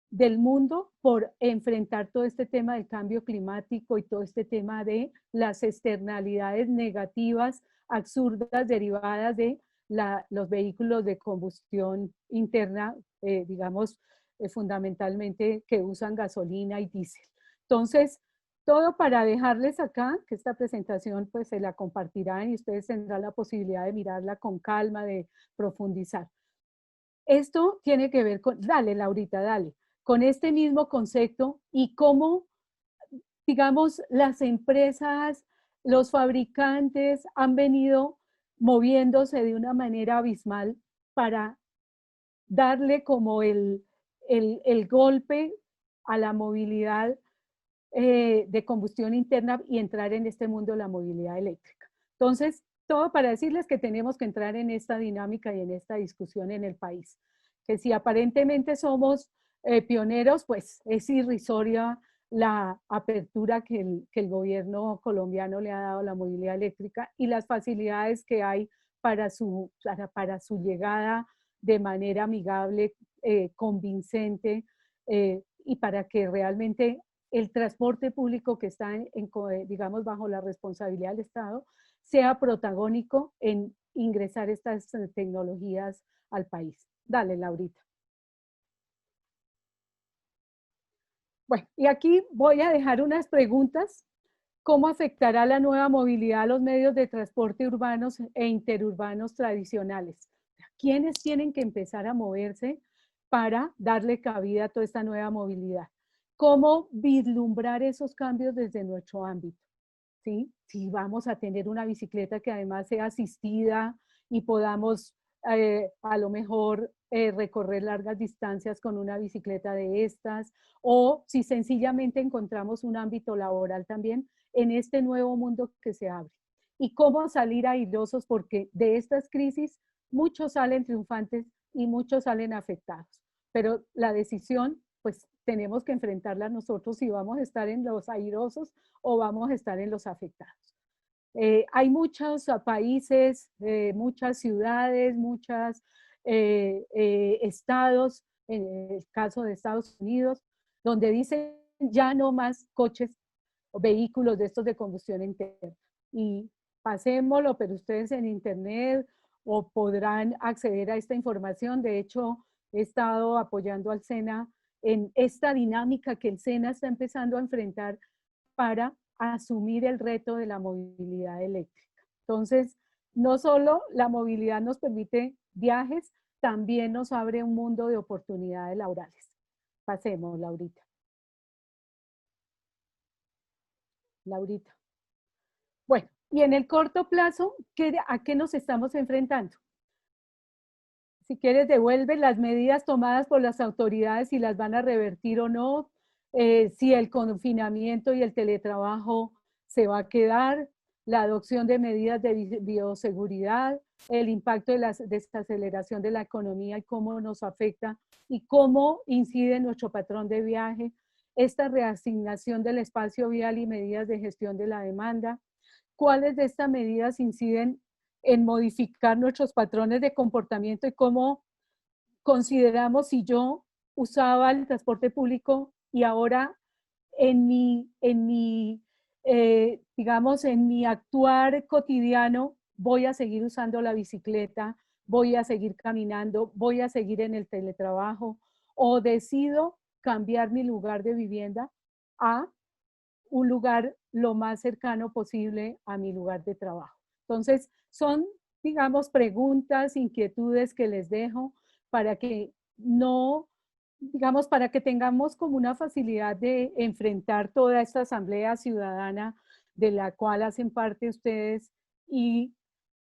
del mundo por enfrentar todo este tema del cambio climático y todo este tema de las externalidades negativas, absurdas, derivadas de los vehículos de combustión interna, digamos, fundamentalmente que usan gasolina y diésel. Entonces, todo para dejarles acá, que esta presentación pues se la compartirán y ustedes tendrán la posibilidad de mirarla con calma, de profundizar. Esto tiene que ver con, dale Laurita, dale, con este mismo concepto y cómo, digamos, las empresas, los fabricantes han venido moviéndose de una manera abismal para darle como el golpe a la movilidad de combustión interna y entrar en este mundo de la movilidad eléctrica. Entonces, todo para decirles que tenemos que entrar en esta dinámica y en esta discusión en el país. Que si aparentemente somos pioneros, pues es irrisoria la apertura que el gobierno colombiano le ha dado a la movilidad eléctrica y las facilidades que hay para su llegada de manera amigable, convincente, y para que realmente el transporte público que está, digamos, bajo la responsabilidad del Estado, sea protagónico en ingresar estas tecnologías al país. Dale, Laurita. Bueno, y aquí voy a dejar unas preguntas ¿Cómo afectará la nueva movilidad a los medios de transporte urbanos e interurbanos tradicionales? ¿Quiénes tienen que empezar a moverse para darle cabida a toda esta nueva movilidad? ¿Cómo vislumbrar esos cambios desde nuestro ámbito? ¿Sí? Si vamos a tener una bicicleta que además sea asistida y podamos a lo mejor recorrer largas distancias con una bicicleta de estas, o si sencillamente encontramos un ámbito laboral también en este nuevo mundo que se abre. Y cómo salir airosos, porque de estas crisis muchos salen triunfantes y muchos salen afectados. Pero la decisión, pues tenemos que enfrentarla nosotros si vamos a estar en los airosos o vamos a estar en los afectados. Hay muchos países, muchas ciudades, muchos estados, en el caso de Estados Unidos, donde dicen ya no más coches o vehículos de estos de combustión interna. Y pasémoslo, pero ustedes en internet o podrán acceder a esta información. De hecho, he estado apoyando al SENA en esta dinámica que el SENA está empezando a enfrentar para asumir el reto de la movilidad eléctrica. Entonces, no solo la movilidad nos permite viajes, también nos abre un mundo de oportunidades laborales. Pasemos, Laurita. Laurita. Bueno, y en el corto plazo, ¿a qué nos estamos enfrentando? Si quieres, devuelve las medidas tomadas por las autoridades, si las van a revertir o no, si el confinamiento y el teletrabajo se va a quedar, la adopción de medidas de bioseguridad, el impacto de la desaceleración de la economía y cómo nos afecta y cómo incide en nuestro patrón de viaje, esta reasignación del espacio vial y medidas de gestión de la demanda, cuáles de estas medidas inciden en modificar nuestros patrones de comportamiento y cómo consideramos si yo usaba el transporte público y ahora digamos, en mi actuar cotidiano voy a seguir usando la bicicleta, voy a seguir caminando, voy a seguir en el teletrabajo o decido cambiar mi lugar de vivienda a un lugar lo más cercano posible a mi lugar de trabajo. Entonces, son, digamos, preguntas, inquietudes que les dejo para que no, digamos, para que tengamos como una facilidad de enfrentar toda esta asamblea ciudadana de la cual hacen parte ustedes y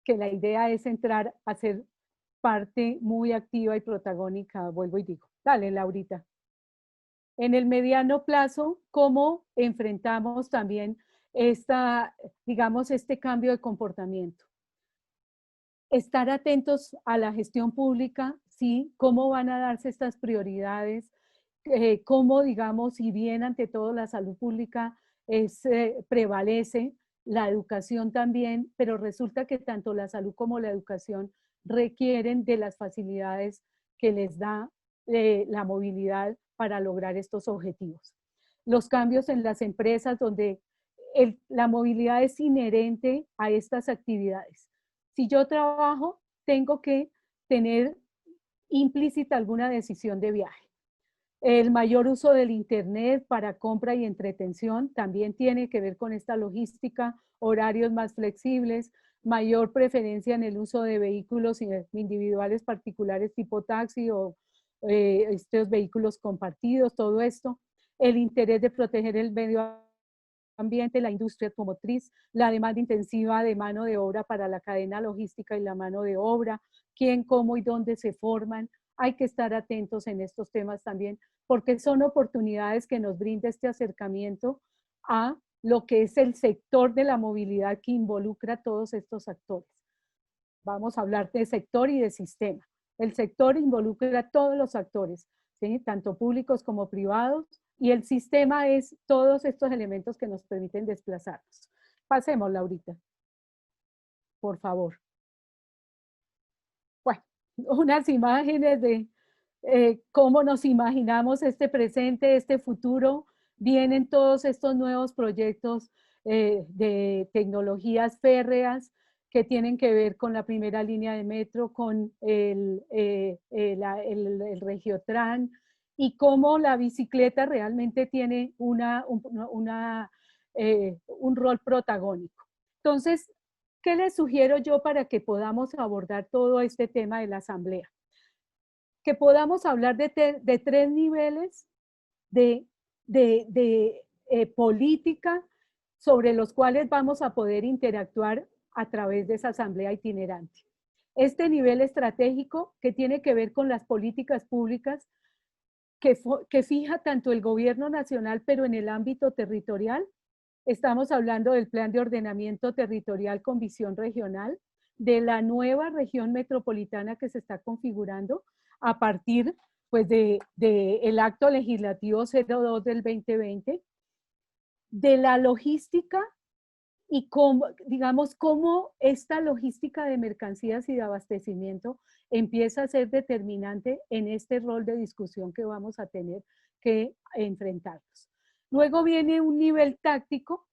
que la idea es entrar a ser parte muy activa y protagónica, vuelvo y digo. Dale, Laurita. En el mediano plazo, ¿cómo enfrentamos también digamos, este cambio de comportamiento? Estar atentos a la gestión pública, ¿sí? ¿Cómo van a darse estas prioridades? ¿Cómo, digamos, si bien ante todo la salud pública prevalece, la educación también, pero resulta que tanto la salud como la educación requieren de las facilidades que les da la movilidad para lograr estos objetivos. Los cambios en las empresas donde la movilidad es inherente a estas actividades. Si yo trabajo, tengo que tener implícita alguna decisión de viaje. El mayor uso del internet para compra y entretención también tiene que ver con esta logística, horarios más flexibles, mayor preferencia en el uso de vehículos individuales particulares tipo taxi o estos vehículos compartidos, todo esto, el interés de proteger el medio ambiente, la industria automotriz, la demanda intensiva de mano de obra para la cadena logística y la mano de obra, quién, cómo y dónde se forman. Hay que estar atentos en estos temas también, porque son oportunidades que nos brinda este acercamiento a lo que es el sector de la movilidad que involucra a todos estos actores. Vamos a hablar de sector y de sistema. El sector involucra a todos los actores, ¿sí? Tanto públicos como privados, y el sistema es todos estos elementos que nos permiten desplazarnos. Pasemos, Laurita, por favor. Bueno, unas imágenes de cómo nos imaginamos este presente, este futuro. Vienen todos estos nuevos proyectos de tecnologías férreas que tienen que ver con la primera línea de metro, con el Regiotran, y cómo la bicicleta realmente tiene una un rol protagónico. Entonces, ¿qué les sugiero yo para que podamos abordar todo este tema de la asamblea? Que podamos hablar de 3 niveles de política sobre los cuales vamos a poder interactuar a través de esa asamblea itinerante. Este nivel estratégico que tiene que ver con las políticas públicas que fija tanto el gobierno nacional, pero en el ámbito territorial. Estamos hablando del plan de ordenamiento territorial con visión regional, de la nueva región metropolitana que se está configurando a partir pues, el acto legislativo 02 del 2020, de la logística y cómo, digamos, cómo esta logística de mercancías y de abastecimiento empieza a ser determinante en este rol de discusión que vamos a tener que enfrentarnos. Luego viene un nivel táctico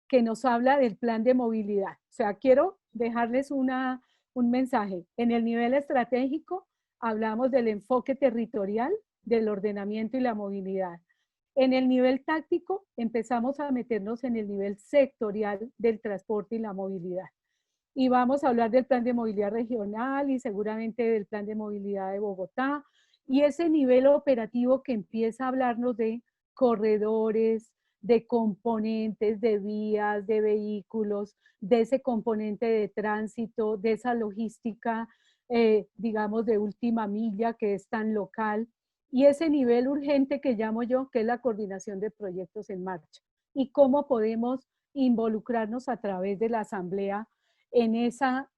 que nos habla del plan de movilidad. O sea, quiero dejarles un mensaje. En el nivel estratégico hablamos del enfoque territorial, del ordenamiento y la movilidad. En el nivel táctico empezamos a meternos en el nivel sectorial del transporte y la movilidad. Y vamos a hablar del plan de movilidad regional y seguramente del plan de movilidad de Bogotá. Y ese nivel operativo que empieza a hablarnos de corredores, de componentes, de vías, de vehículos, de ese componente de tránsito, de esa logística, digamos, de última milla que es tan local. Y ese nivel urgente que llamo yo, que es la coordinación de proyectos en marcha. Y cómo podemos involucrarnos a través de la asamblea en esa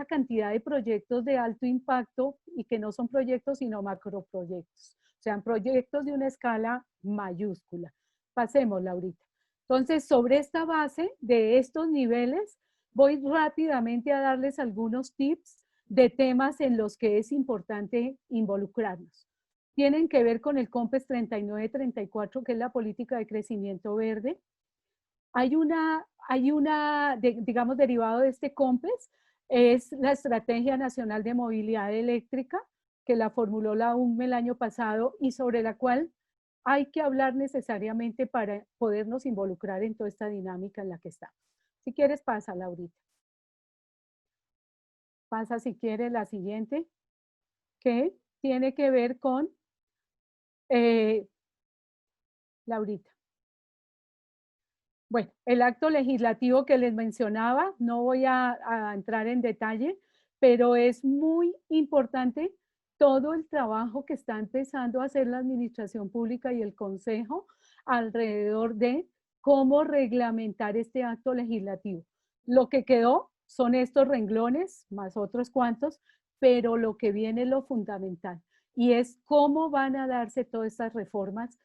cantidad de proyectos de alto impacto y que no son proyectos sino macroproyectos. O sea, proyectos de una escala mayúscula. Pasemos, Laurita. Entonces, sobre esta base de estos niveles, voy rápidamente a darles algunos tips de temas en los que es importante involucrarnos. Tienen que ver con el COMPES 3934, que es la política de crecimiento verde. Hay una digamos, derivado de este COMPES, es la Estrategia Nacional de Movilidad Eléctrica, que la formuló la UNME el año pasado y sobre la cual hay que hablar necesariamente para podernos involucrar en toda esta dinámica en la que estamos. Si quieres, pasa, Laurita. Pasa, si quieres, la siguiente, que tiene que ver con Laurita. Bueno, el acto legislativo que les mencionaba, no voy a entrar en detalle, pero es muy importante todo el trabajo que está empezando a hacer la administración pública y el consejo alrededor de cómo reglamentar este acto legislativo. Lo que quedó son estos renglones, más otros cuantos, pero lo que viene es lo fundamental, y es cómo van a darse todas estas reformas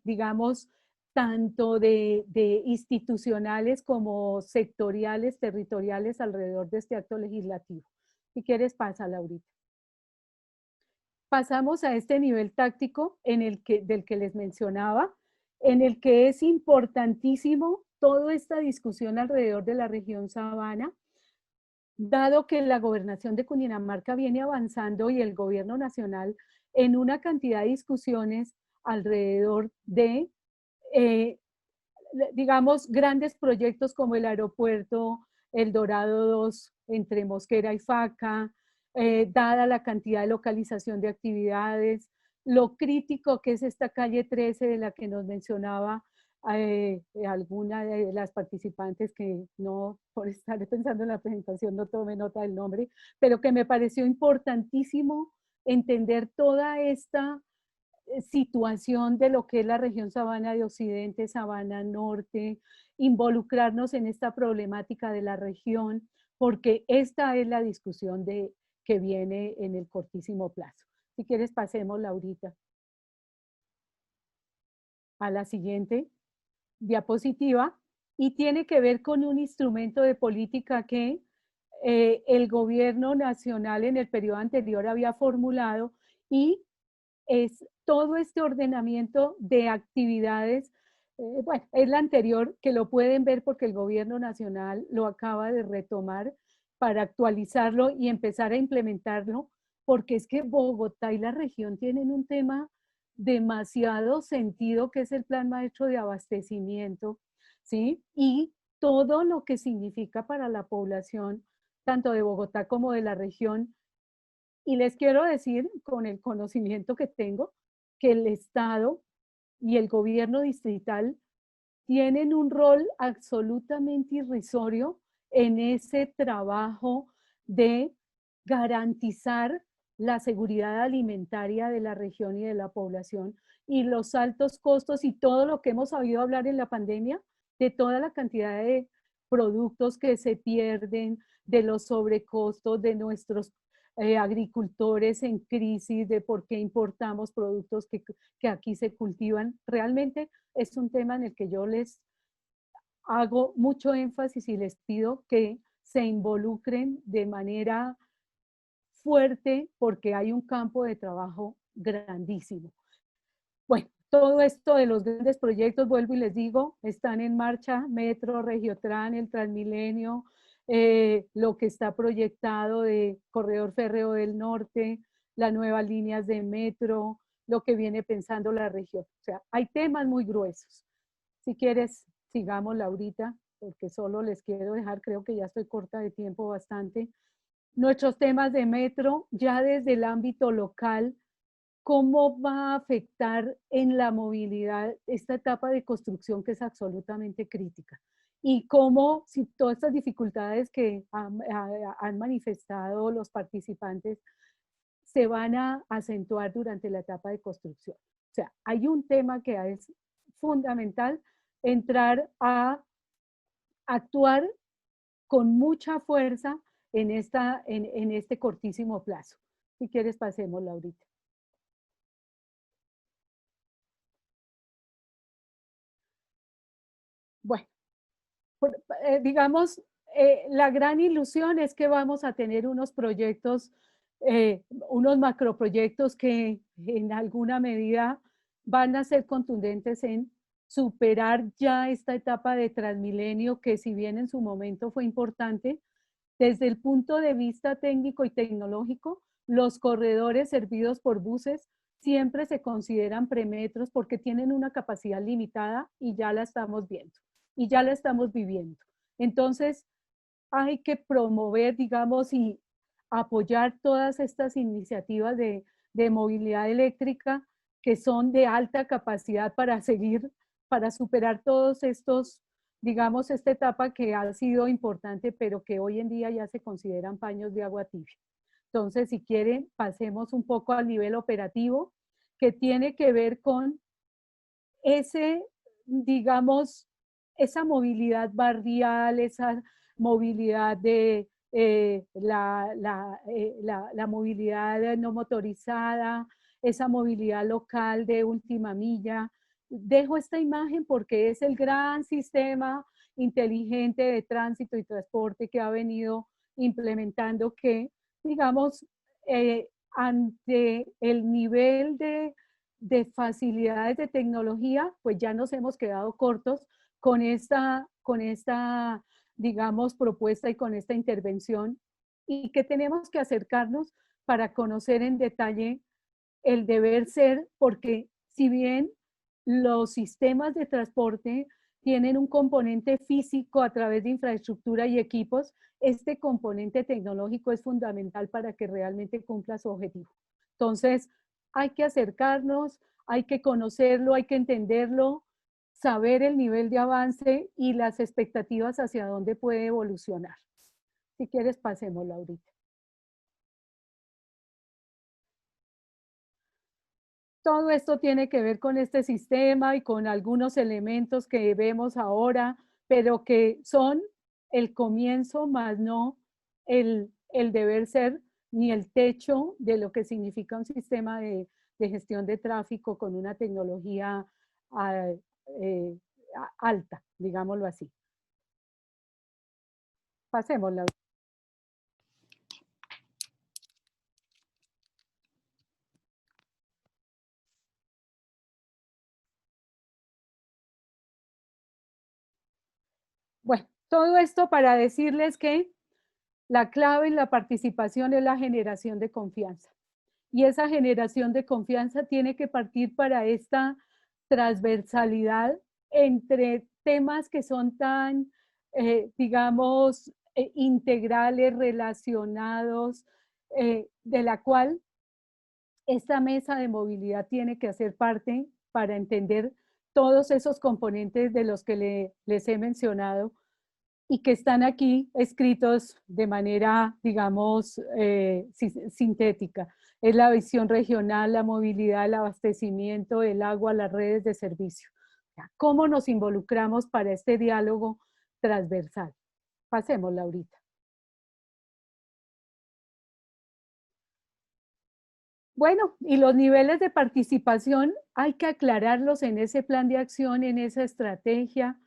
digamos, tanto de institucionales como sectoriales, territoriales alrededor de este acto legislativo. Si quieres, pasa, Laurita. Pasamos a este nivel táctico del que les mencionaba, en el que es importantísimo toda esta discusión alrededor de la región Sabana, dado que la gobernación de Cundinamarca viene avanzando y el gobierno nacional en una cantidad de discusiones alrededor de, digamos, grandes proyectos como el aeropuerto El Dorado 2 entre Mosquera y Faca, dada la cantidad de localización de actividades, lo crítico que es esta calle 13 de la que nos mencionaba alguna de las participantes, que no, por estar pensando en la presentación, no tomé nota del nombre, pero que me pareció importantísimo entender toda esta situación de lo que es la región Sabana de Occidente, Sabana Norte, involucrarnos en esta problemática de la región, porque esta es la discusión que viene en el cortísimo plazo. Si quieres, pasemos, Laurita, a la siguiente diapositiva, y tiene que ver con un instrumento de política que el gobierno nacional en el periodo anterior había formulado, y es todo este ordenamiento de actividades. Bueno, es la anterior, que lo pueden ver porque el gobierno nacional lo acaba de retomar para actualizarlo y empezar a implementarlo, porque es que Bogotá y la región tienen un tema demasiado sentido, que es el Plan Maestro de Abastecimiento, ¿sí? Y todo lo que significa para la población, tanto de Bogotá como de la región. Y les quiero decir, con el conocimiento que tengo, que el Estado y el gobierno distrital tienen un rol absolutamente irrisorio en ese trabajo de garantizar la seguridad alimentaria de la región y de la población, y los altos costos y todo lo que hemos sabido hablar en la pandemia, de toda la cantidad de productos que se pierden, de los sobrecostos de nuestros agricultores en crisis, de por qué importamos productos que aquí se cultivan. Realmente es un tema en el que yo les hago mucho énfasis y les pido que se involucren de manera fuerte, porque hay un campo de trabajo grandísimo. Bueno, todo esto de los grandes proyectos, vuelvo y les digo, están en marcha: Metro, Regiotran, el Transmilenio, lo que está proyectado de Corredor Férreo del Norte, las nuevas líneas de metro, lo que viene pensando la región. O sea, hay temas muy gruesos. Si quieres, sigamos, Laurita, porque solo les quiero dejar, creo que ya estoy corta de tiempo bastante, nuestros temas de metro, ya desde el ámbito local. ¿Cómo va a afectar en la movilidad esta etapa de construcción que es absolutamente crítica? Y cómo, si todas estas dificultades que han manifestado los participantes se van a acentuar durante la etapa de construcción. O sea, hay un tema que es fundamental: entrar a actuar con mucha fuerza en este cortísimo plazo. Si quieres, pasemos, Laurita. Bueno, digamos, la gran ilusión es que vamos a tener unos proyectos, unos macroproyectos que en alguna medida van a ser contundentes en superar ya esta etapa de Transmilenio, que si bien en su momento fue importante, desde el punto de vista técnico y tecnológico, los corredores servidos por buses siempre se consideran premetros porque tienen una capacidad limitada, y ya la estamos viendo y ya la estamos viviendo. Entonces, hay que promover, digamos, y apoyar todas estas iniciativas de movilidad eléctrica, que son de alta capacidad para seguir, para superar todos estos, digamos, esta etapa que ha sido importante, pero que hoy en día ya se consideran paños de agua tibia. Entonces, si quieren, pasemos un poco al nivel operativo, que tiene que ver con ese, digamos, esa movilidad barrial, esa movilidad de la movilidad no motorizada, esa movilidad local de última milla. Dejo esta imagen porque es el gran sistema inteligente de tránsito y transporte que ha venido implementando, que, digamos, ante el nivel de facilidades de tecnología, pues ya nos hemos quedado cortos con esta, digamos, propuesta y con esta intervención, y que tenemos que acercarnos para conocer en detalle el deber ser, porque si bien los sistemas de transporte tienen un componente físico a través de infraestructura y equipos, este componente tecnológico es fundamental para que realmente cumpla su objetivo. Entonces, hay que acercarnos, hay que conocerlo, hay que entenderlo, saber el nivel de avance y las expectativas hacia dónde puede evolucionar. Si quieres, pasemos, Laurita. Todo esto tiene que ver con este sistema y con algunos elementos que vemos ahora, pero que son el comienzo, más no el deber ser ni el techo de lo que significa un sistema de gestión de tráfico con una tecnología alta, digámoslo así. Pasémosla. Bueno, todo esto para decirles que la clave en la participación es la generación de confianza. Y esa generación de confianza tiene que partir para esta transversalidad entre temas que son tan, digamos, integrales, relacionados, de la cual esta mesa de movilidad tiene que hacer parte para entender todos esos componentes de los que les he mencionado y que están aquí escritos de manera, digamos, sintética. Es la visión regional, la movilidad, el abastecimiento, el agua, las redes de servicio. ¿Cómo nos involucramos para este diálogo transversal? Pasémosla ahorita. Bueno, y los niveles de participación hay que aclararlos en ese plan de acción, en esa estrategia.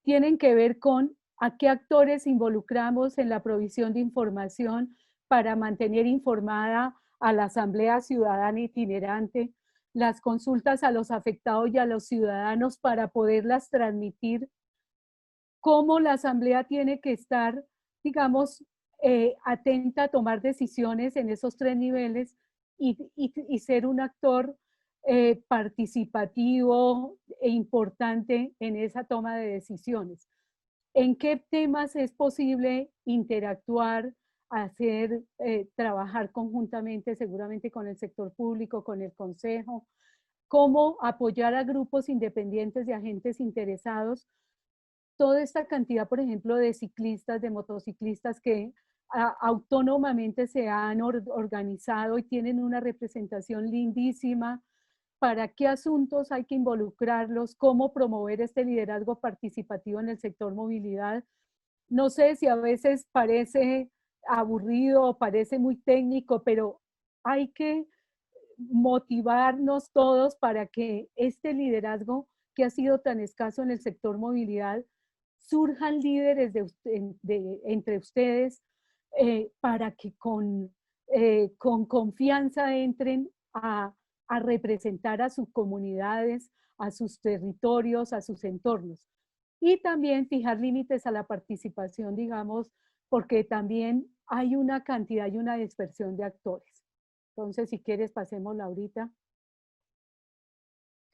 Tienen que ver con a qué actores involucramos en la provisión de información para mantener informada a la Asamblea Ciudadana Itinerante, las consultas a los afectados y a los ciudadanos para poderlas transmitir, cómo la Asamblea tiene que estar, digamos, atenta a tomar decisiones en esos 3 niveles y ser un actor participativo e importante en esa toma de decisiones. ¿En qué temas es posible interactuar, hacer, trabajar conjuntamente, seguramente con el sector público, con el consejo? ¿Cómo apoyar a grupos independientes de agentes interesados? Toda esta cantidad, por ejemplo, de ciclistas, de motociclistas que autónomamente se han organizado y tienen una representación lindísima. ¿Para qué asuntos hay que involucrarlos? ¿Cómo promover este liderazgo participativo en el sector movilidad? No sé si a veces parece aburrido o parece muy técnico, pero hay que motivarnos todos para que este liderazgo que ha sido tan escaso en el sector movilidad, surjan líderes entre ustedes para que con confianza entren a representar a sus comunidades, a sus territorios, a sus entornos. Y también fijar límites a la participación, digamos, porque también hay una cantidad y una dispersión de actores. Entonces, si quieres, pasémosla ahorita,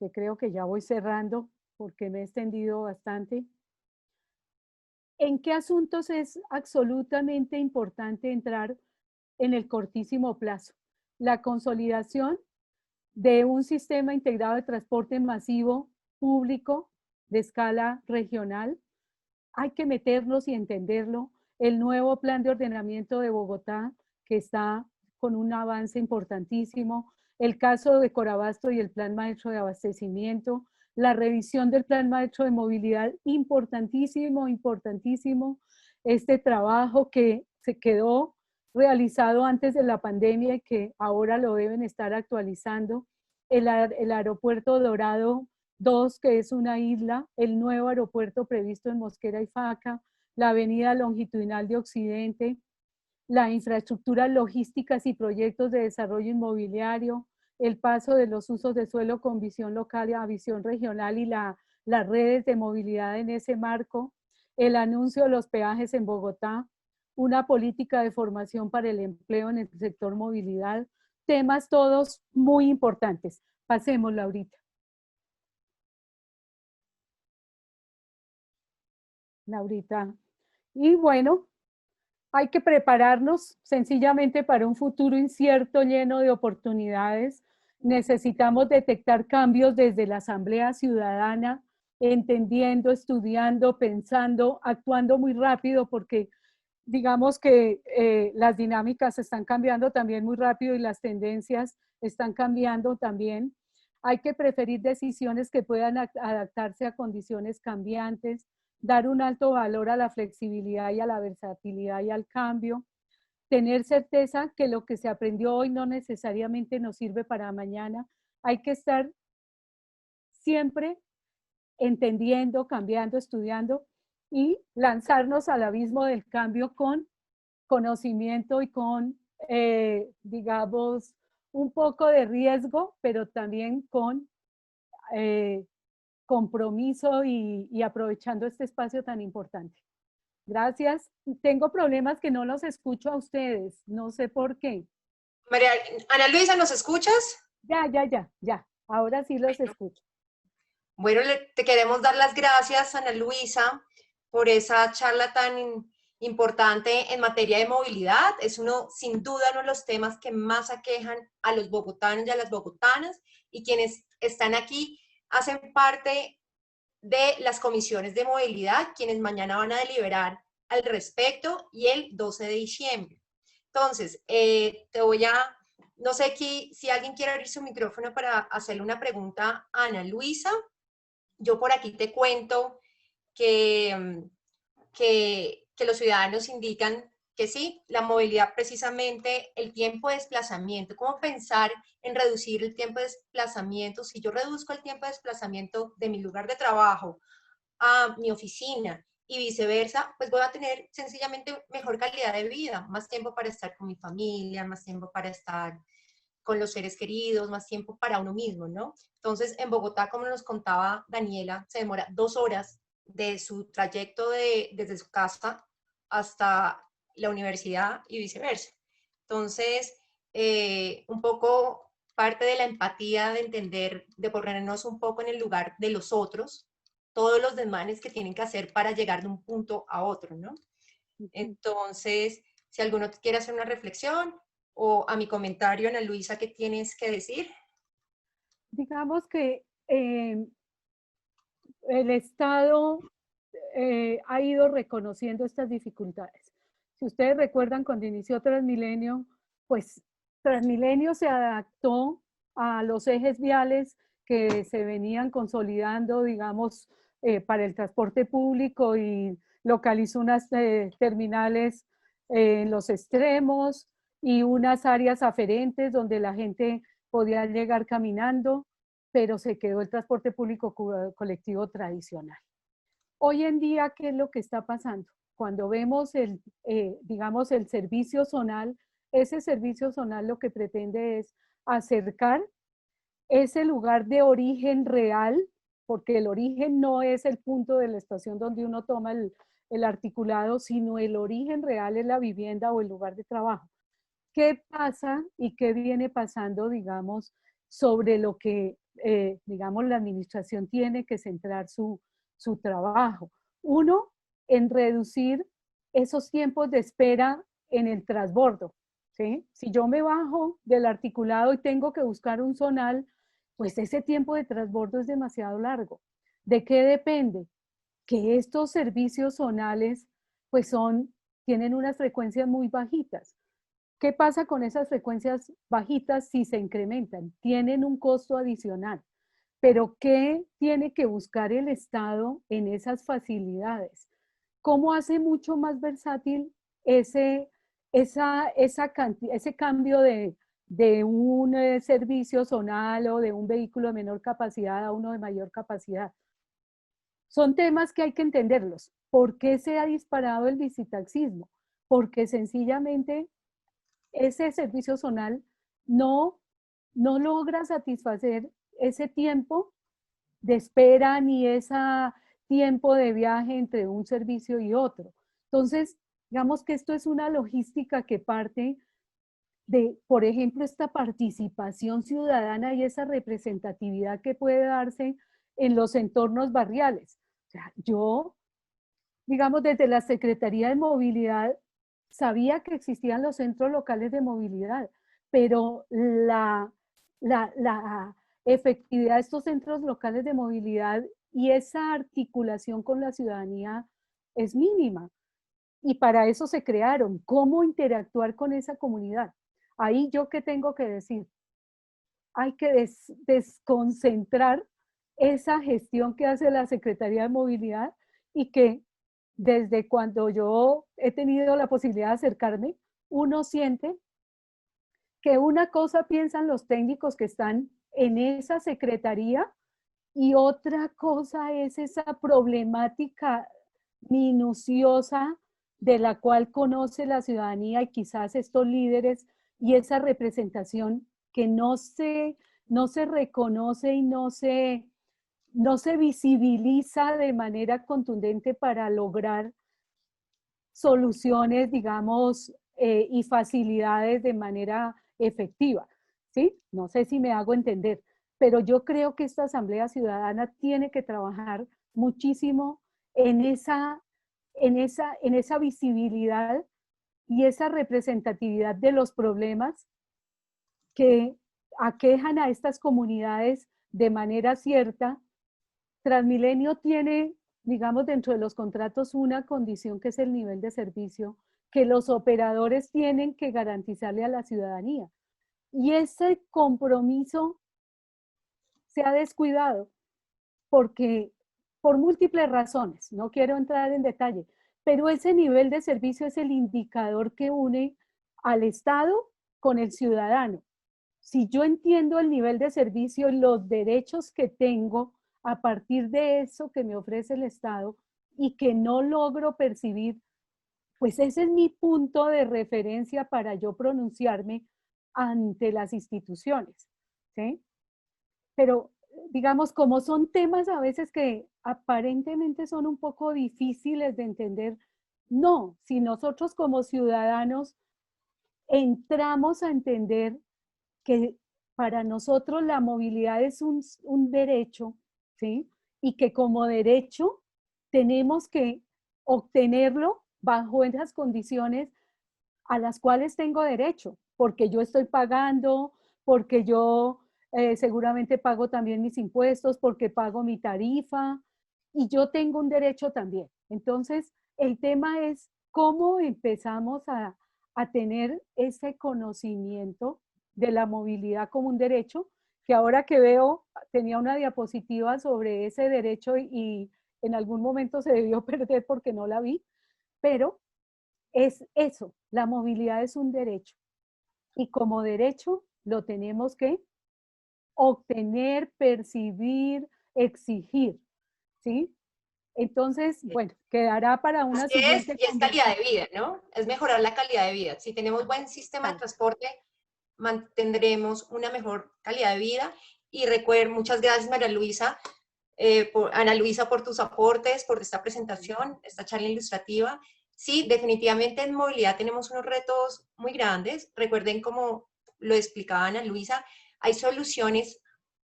que creo que ya voy cerrando porque me he extendido bastante. ¿En qué asuntos es absolutamente importante entrar en el cortísimo plazo? La consolidación de un sistema integrado de transporte masivo público de escala regional. Hay que meternos y entenderlo. El nuevo plan de ordenamiento de Bogotá, que está con un avance importantísimo. El caso de Corabasto y el plan maestro de abastecimiento. La revisión del plan maestro de movilidad, importantísimo, importantísimo. Este trabajo que se quedó realizado antes de la pandemia y que ahora lo deben estar actualizando. El aeropuerto Dorado 2, que es una isla, el nuevo aeropuerto previsto en Mosquera y Faca, la avenida longitudinal de Occidente, la infraestructura logísticas y proyectos de desarrollo inmobiliario, el paso de los usos de suelo con visión local a visión regional y las redes de movilidad en ese marco, el anuncio de los peajes en Bogotá, una política de formación para el empleo en el sector movilidad, temas todos muy importantes. Pasémoslo ahorita. Laurita. Y bueno, hay que prepararnos sencillamente para un futuro incierto, lleno de oportunidades. Necesitamos detectar cambios desde la Asamblea Ciudadana, entendiendo, estudiando, pensando, actuando muy rápido, porque digamos que las dinámicas están cambiando también muy rápido y las tendencias están cambiando también. Hay que preferir decisiones que puedan adaptarse a condiciones cambiantes, dar un alto valor a la flexibilidad y a la versatilidad y al cambio, tener certeza que lo que se aprendió hoy no necesariamente nos sirve para mañana. Hay que estar siempre entendiendo, cambiando, estudiando y lanzarnos al abismo del cambio con conocimiento y con, digamos, un poco de riesgo, pero también con compromiso y aprovechando este espacio tan importante. Gracias. Tengo problemas que no los escucho a ustedes, no sé por qué. María, Ana Luisa, ¿nos escuchas? Ya. Ahora sí los escucho. Bueno, te queremos dar las gracias, Ana Luisa, por esa charla tan importante en materia de movilidad. Es sin duda, uno de los temas que más aquejan a los bogotanos y a las bogotanas, y quienes están aquí hacen parte de las comisiones de movilidad, quienes mañana van a deliberar al respecto y el 12 de diciembre. Entonces, no sé aquí, si alguien quiere abrir su micrófono para hacerle una pregunta a Ana Luisa. Yo por aquí te cuento que, que los ciudadanos indican que sí, la movilidad precisamente, el tiempo de desplazamiento, cómo pensar en reducir el tiempo de desplazamiento. Si yo reduzco el tiempo de desplazamiento de mi lugar de trabajo a mi oficina y viceversa, pues voy a tener sencillamente mejor calidad de vida, más tiempo para estar con mi familia, más tiempo para estar con los seres queridos, más tiempo para uno mismo, ¿no? Entonces, en Bogotá, como nos contaba Daniela, se demora 2 horas de su trayecto desde su casa hasta la universidad y viceversa. Entonces, un poco parte de la empatía, de entender, de ponernos un poco en el lugar de los otros, todos los desmanes que tienen que hacer para llegar de un punto a otro, ¿no? Entonces, si alguno quiere hacer una reflexión o a mi comentario, Ana Luisa, ¿qué tienes que decir? Digamos que el Estado ha ido reconociendo estas dificultades. Si ustedes recuerdan, cuando inició Transmilenio, pues Transmilenio se adaptó a los ejes viales que se venían consolidando, digamos, para el transporte público, y localizó unas terminales en los extremos y unas áreas aferentes donde la gente podía llegar caminando, pero se quedó el transporte público colectivo tradicional. Hoy en día, ¿qué es lo que está pasando? Cuando vemos digamos, el servicio zonal, ese servicio zonal lo que pretende es acercar ese lugar de origen real, porque el origen no es el punto de la estación donde uno toma el articulado, sino el origen real es la vivienda o el lugar de trabajo. ¿Qué pasa y qué viene pasando, digamos, sobre lo que, digamos, la administración tiene que centrar su trabajo? Uno, en reducir esos tiempos de espera en el transbordo, ¿sí? Si yo me bajo del articulado y tengo que buscar un zonal, pues ese tiempo de transbordo es demasiado largo. ¿De qué depende? Que estos servicios zonales, pues tienen unas frecuencias muy bajitas. ¿Qué pasa con esas frecuencias bajitas si se incrementan? Tienen un costo adicional. Pero ¿qué tiene que buscar el Estado en esas facilidades? ¿Cómo hace mucho más versátil ese cambio de un servicio zonal o de un vehículo de menor capacidad a uno de mayor capacidad? Son temas que hay que entenderlos. ¿Por qué se ha disparado el visitaxismo? Porque sencillamente ese servicio zonal no logra satisfacer ese tiempo de espera ni ese tiempo de viaje entre un servicio y otro. Entonces, digamos que esto es una logística que parte de, por ejemplo, esta participación ciudadana y esa representatividad que puede darse en los entornos barriales. O sea, yo, digamos, desde la Secretaría de Movilidad sabía que existían los centros locales de movilidad, pero la efectividad de estos centros locales de movilidad y esa articulación con la ciudadanía es mínima. Y para eso se crearon. ¿Cómo interactuar con esa comunidad? Ahí yo qué tengo que decir. Hay que desconcentrar esa gestión que hace la Secretaría de Movilidad, y que desde cuando yo he tenido la posibilidad de acercarme, uno siente que una cosa piensan los técnicos que están en esa secretaría y otra cosa es esa problemática minuciosa de la cual conoce la ciudadanía y quizás estos líderes, y esa representación que no se reconoce y no se visibiliza de manera contundente para lograr soluciones, digamos, y facilidades de manera efectiva, ¿sí? No sé si me hago entender, pero yo creo que esta Asamblea Ciudadana tiene que trabajar muchísimo en esa visibilidad y esa representatividad de los problemas que aquejan a estas comunidades de manera cierta. Transmilenio tiene, digamos, dentro de los contratos una condición que es el nivel de servicio que los operadores tienen que garantizarle a la ciudadanía. Y ese compromiso se ha descuidado porque por múltiples razones, no quiero entrar en detalle, pero ese nivel de servicio es el indicador que une al Estado con el ciudadano. Si yo entiendo el nivel de servicio y los derechos que tengo a partir de eso que me ofrece el Estado y que no logro percibir, pues ese es mi punto de referencia para yo pronunciarme ante las instituciones, ¿sí? Pero digamos, como son temas a veces que aparentemente son un poco difíciles de entender, no, si nosotros como ciudadanos entramos a entender que para nosotros la movilidad es un derecho, ¿sí? Y que como derecho tenemos que obtenerlo bajo esas condiciones a las cuales tengo derecho, porque yo estoy pagando, porque yo seguramente pago también mis impuestos, porque pago mi tarifa y yo tengo un derecho también. Entonces, el tema es cómo empezamos a tener ese conocimiento de la movilidad como un derecho, que ahora que veo, tenía una diapositiva sobre ese derecho y en algún momento se debió perder porque no la vi, pero es eso, la movilidad es un derecho y como derecho lo tenemos que obtener, percibir, exigir, ¿sí? Entonces, bueno, quedará para una Así es, siguiente y es calidad de conversación. vida, ¿no? Es mejorar la calidad de vida. Si tenemos buen sistema de transporte, mantendremos una mejor calidad de vida. Y recuerden, muchas gracias María Luisa, Ana Luisa, por tus aportes, por esta presentación, esta charla ilustrativa. Sí, definitivamente en movilidad tenemos unos retos muy grandes. Recuerden, como lo explicaba Ana Luisa, hay soluciones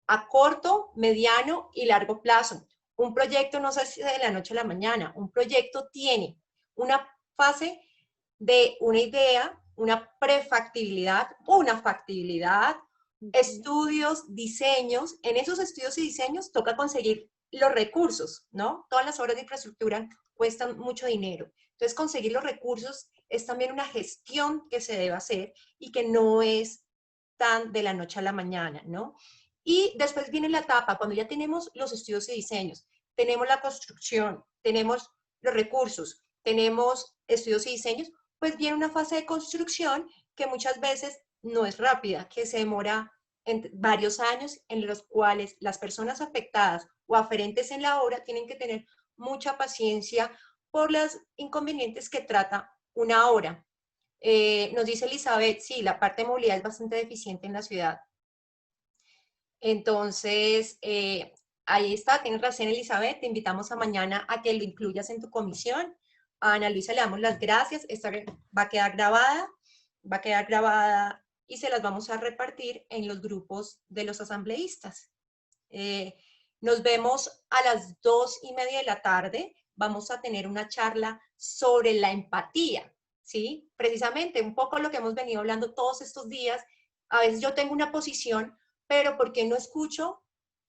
a corto, mediano y largo plazo. Un proyecto no se hace de la noche a la mañana. Un proyecto tiene una fase de una idea, una prefactibilidad, una factibilidad, estudios, diseños. En esos estudios y diseños toca conseguir los recursos, ¿no? Todas las obras de infraestructura cuestan mucho dinero. Entonces, conseguir los recursos es también una gestión que se debe hacer y que no es tan de la noche a la mañana, ¿no? Y después viene la etapa, cuando ya tenemos los estudios y diseños, tenemos la construcción, tenemos los recursos, tenemos estudios y diseños, pues viene una fase de construcción que muchas veces no es rápida, que se demora en varios años, en los cuales las personas afectadas o aferentes en la obra tienen que tener mucha paciencia por los inconvenientes que trata una obra. Nos dice Elizabeth, sí, la parte de movilidad es bastante deficiente en la ciudad. Entonces, ahí está, tienes razón Elizabeth, te invitamos a mañana a que lo incluyas en tu comisión. A Ana Luisa le damos las gracias, esta va a quedar grabada y se las vamos a repartir en los grupos de los asambleístas. Nos vemos a las 2:30 de la tarde, vamos a tener una charla sobre la empatía, ¿sí? Precisamente un poco lo que hemos venido hablando todos estos días. A veces yo tengo una posición, pero ¿por qué no escucho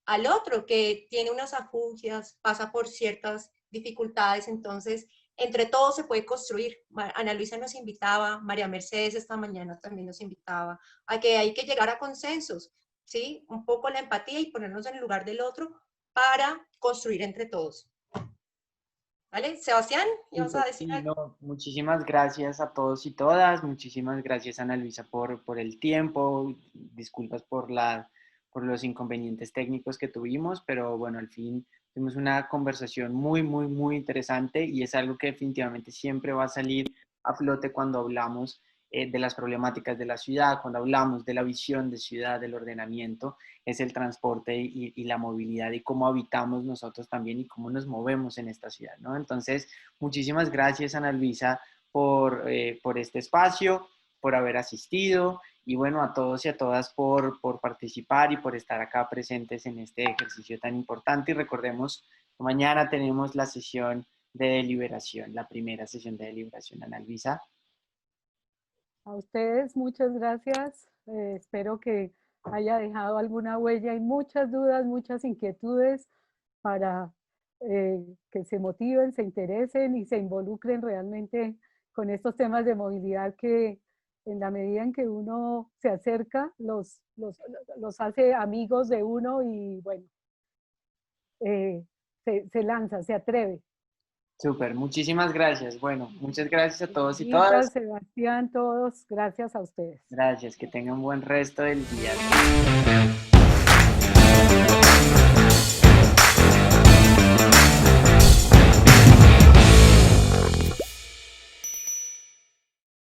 al otro que tiene unas afugias, pasa por ciertas dificultades? Entonces, entre todos se puede construir. Ana Luisa nos invitaba, María Mercedes esta mañana también nos invitaba, a que hay que llegar a consensos, ¿sí? Un poco la empatía y ponernos en el lugar del otro para construir entre todos. ¿Vale? Sebastián, ¿ibas a decir Sí, algo? no, muchísimas gracias a todos y todas, muchísimas gracias Ana Luisa por el tiempo, disculpas por los inconvenientes técnicos que tuvimos, pero bueno, al fin tuvimos una conversación muy, muy, muy interesante y es algo que definitivamente siempre va a salir a flote cuando hablamos de las problemáticas de la ciudad, cuando hablamos de la visión de ciudad, del ordenamiento, es el transporte y la movilidad y cómo habitamos nosotros también y cómo nos movemos en esta ciudad, ¿no? Entonces, muchísimas gracias, Ana Luisa, por este espacio, por haber asistido y bueno, a todos y a todas por participar y por estar acá presentes en este ejercicio tan importante. Y recordemos que mañana tenemos la sesión de deliberación, la primera sesión de deliberación. Ana Luisa. A ustedes muchas gracias. Espero que haya dejado alguna huella y muchas dudas, muchas inquietudes para que se motiven, se interesen y se involucren realmente con estos temas de movilidad que en la medida en que uno se acerca, los hace amigos de uno y bueno, se lanza, se atreve. Súper, muchísimas gracias. Bueno, muchas gracias a todos y Anita, todas. Sebastián, todos, gracias a ustedes. Gracias, que tengan un buen resto del día.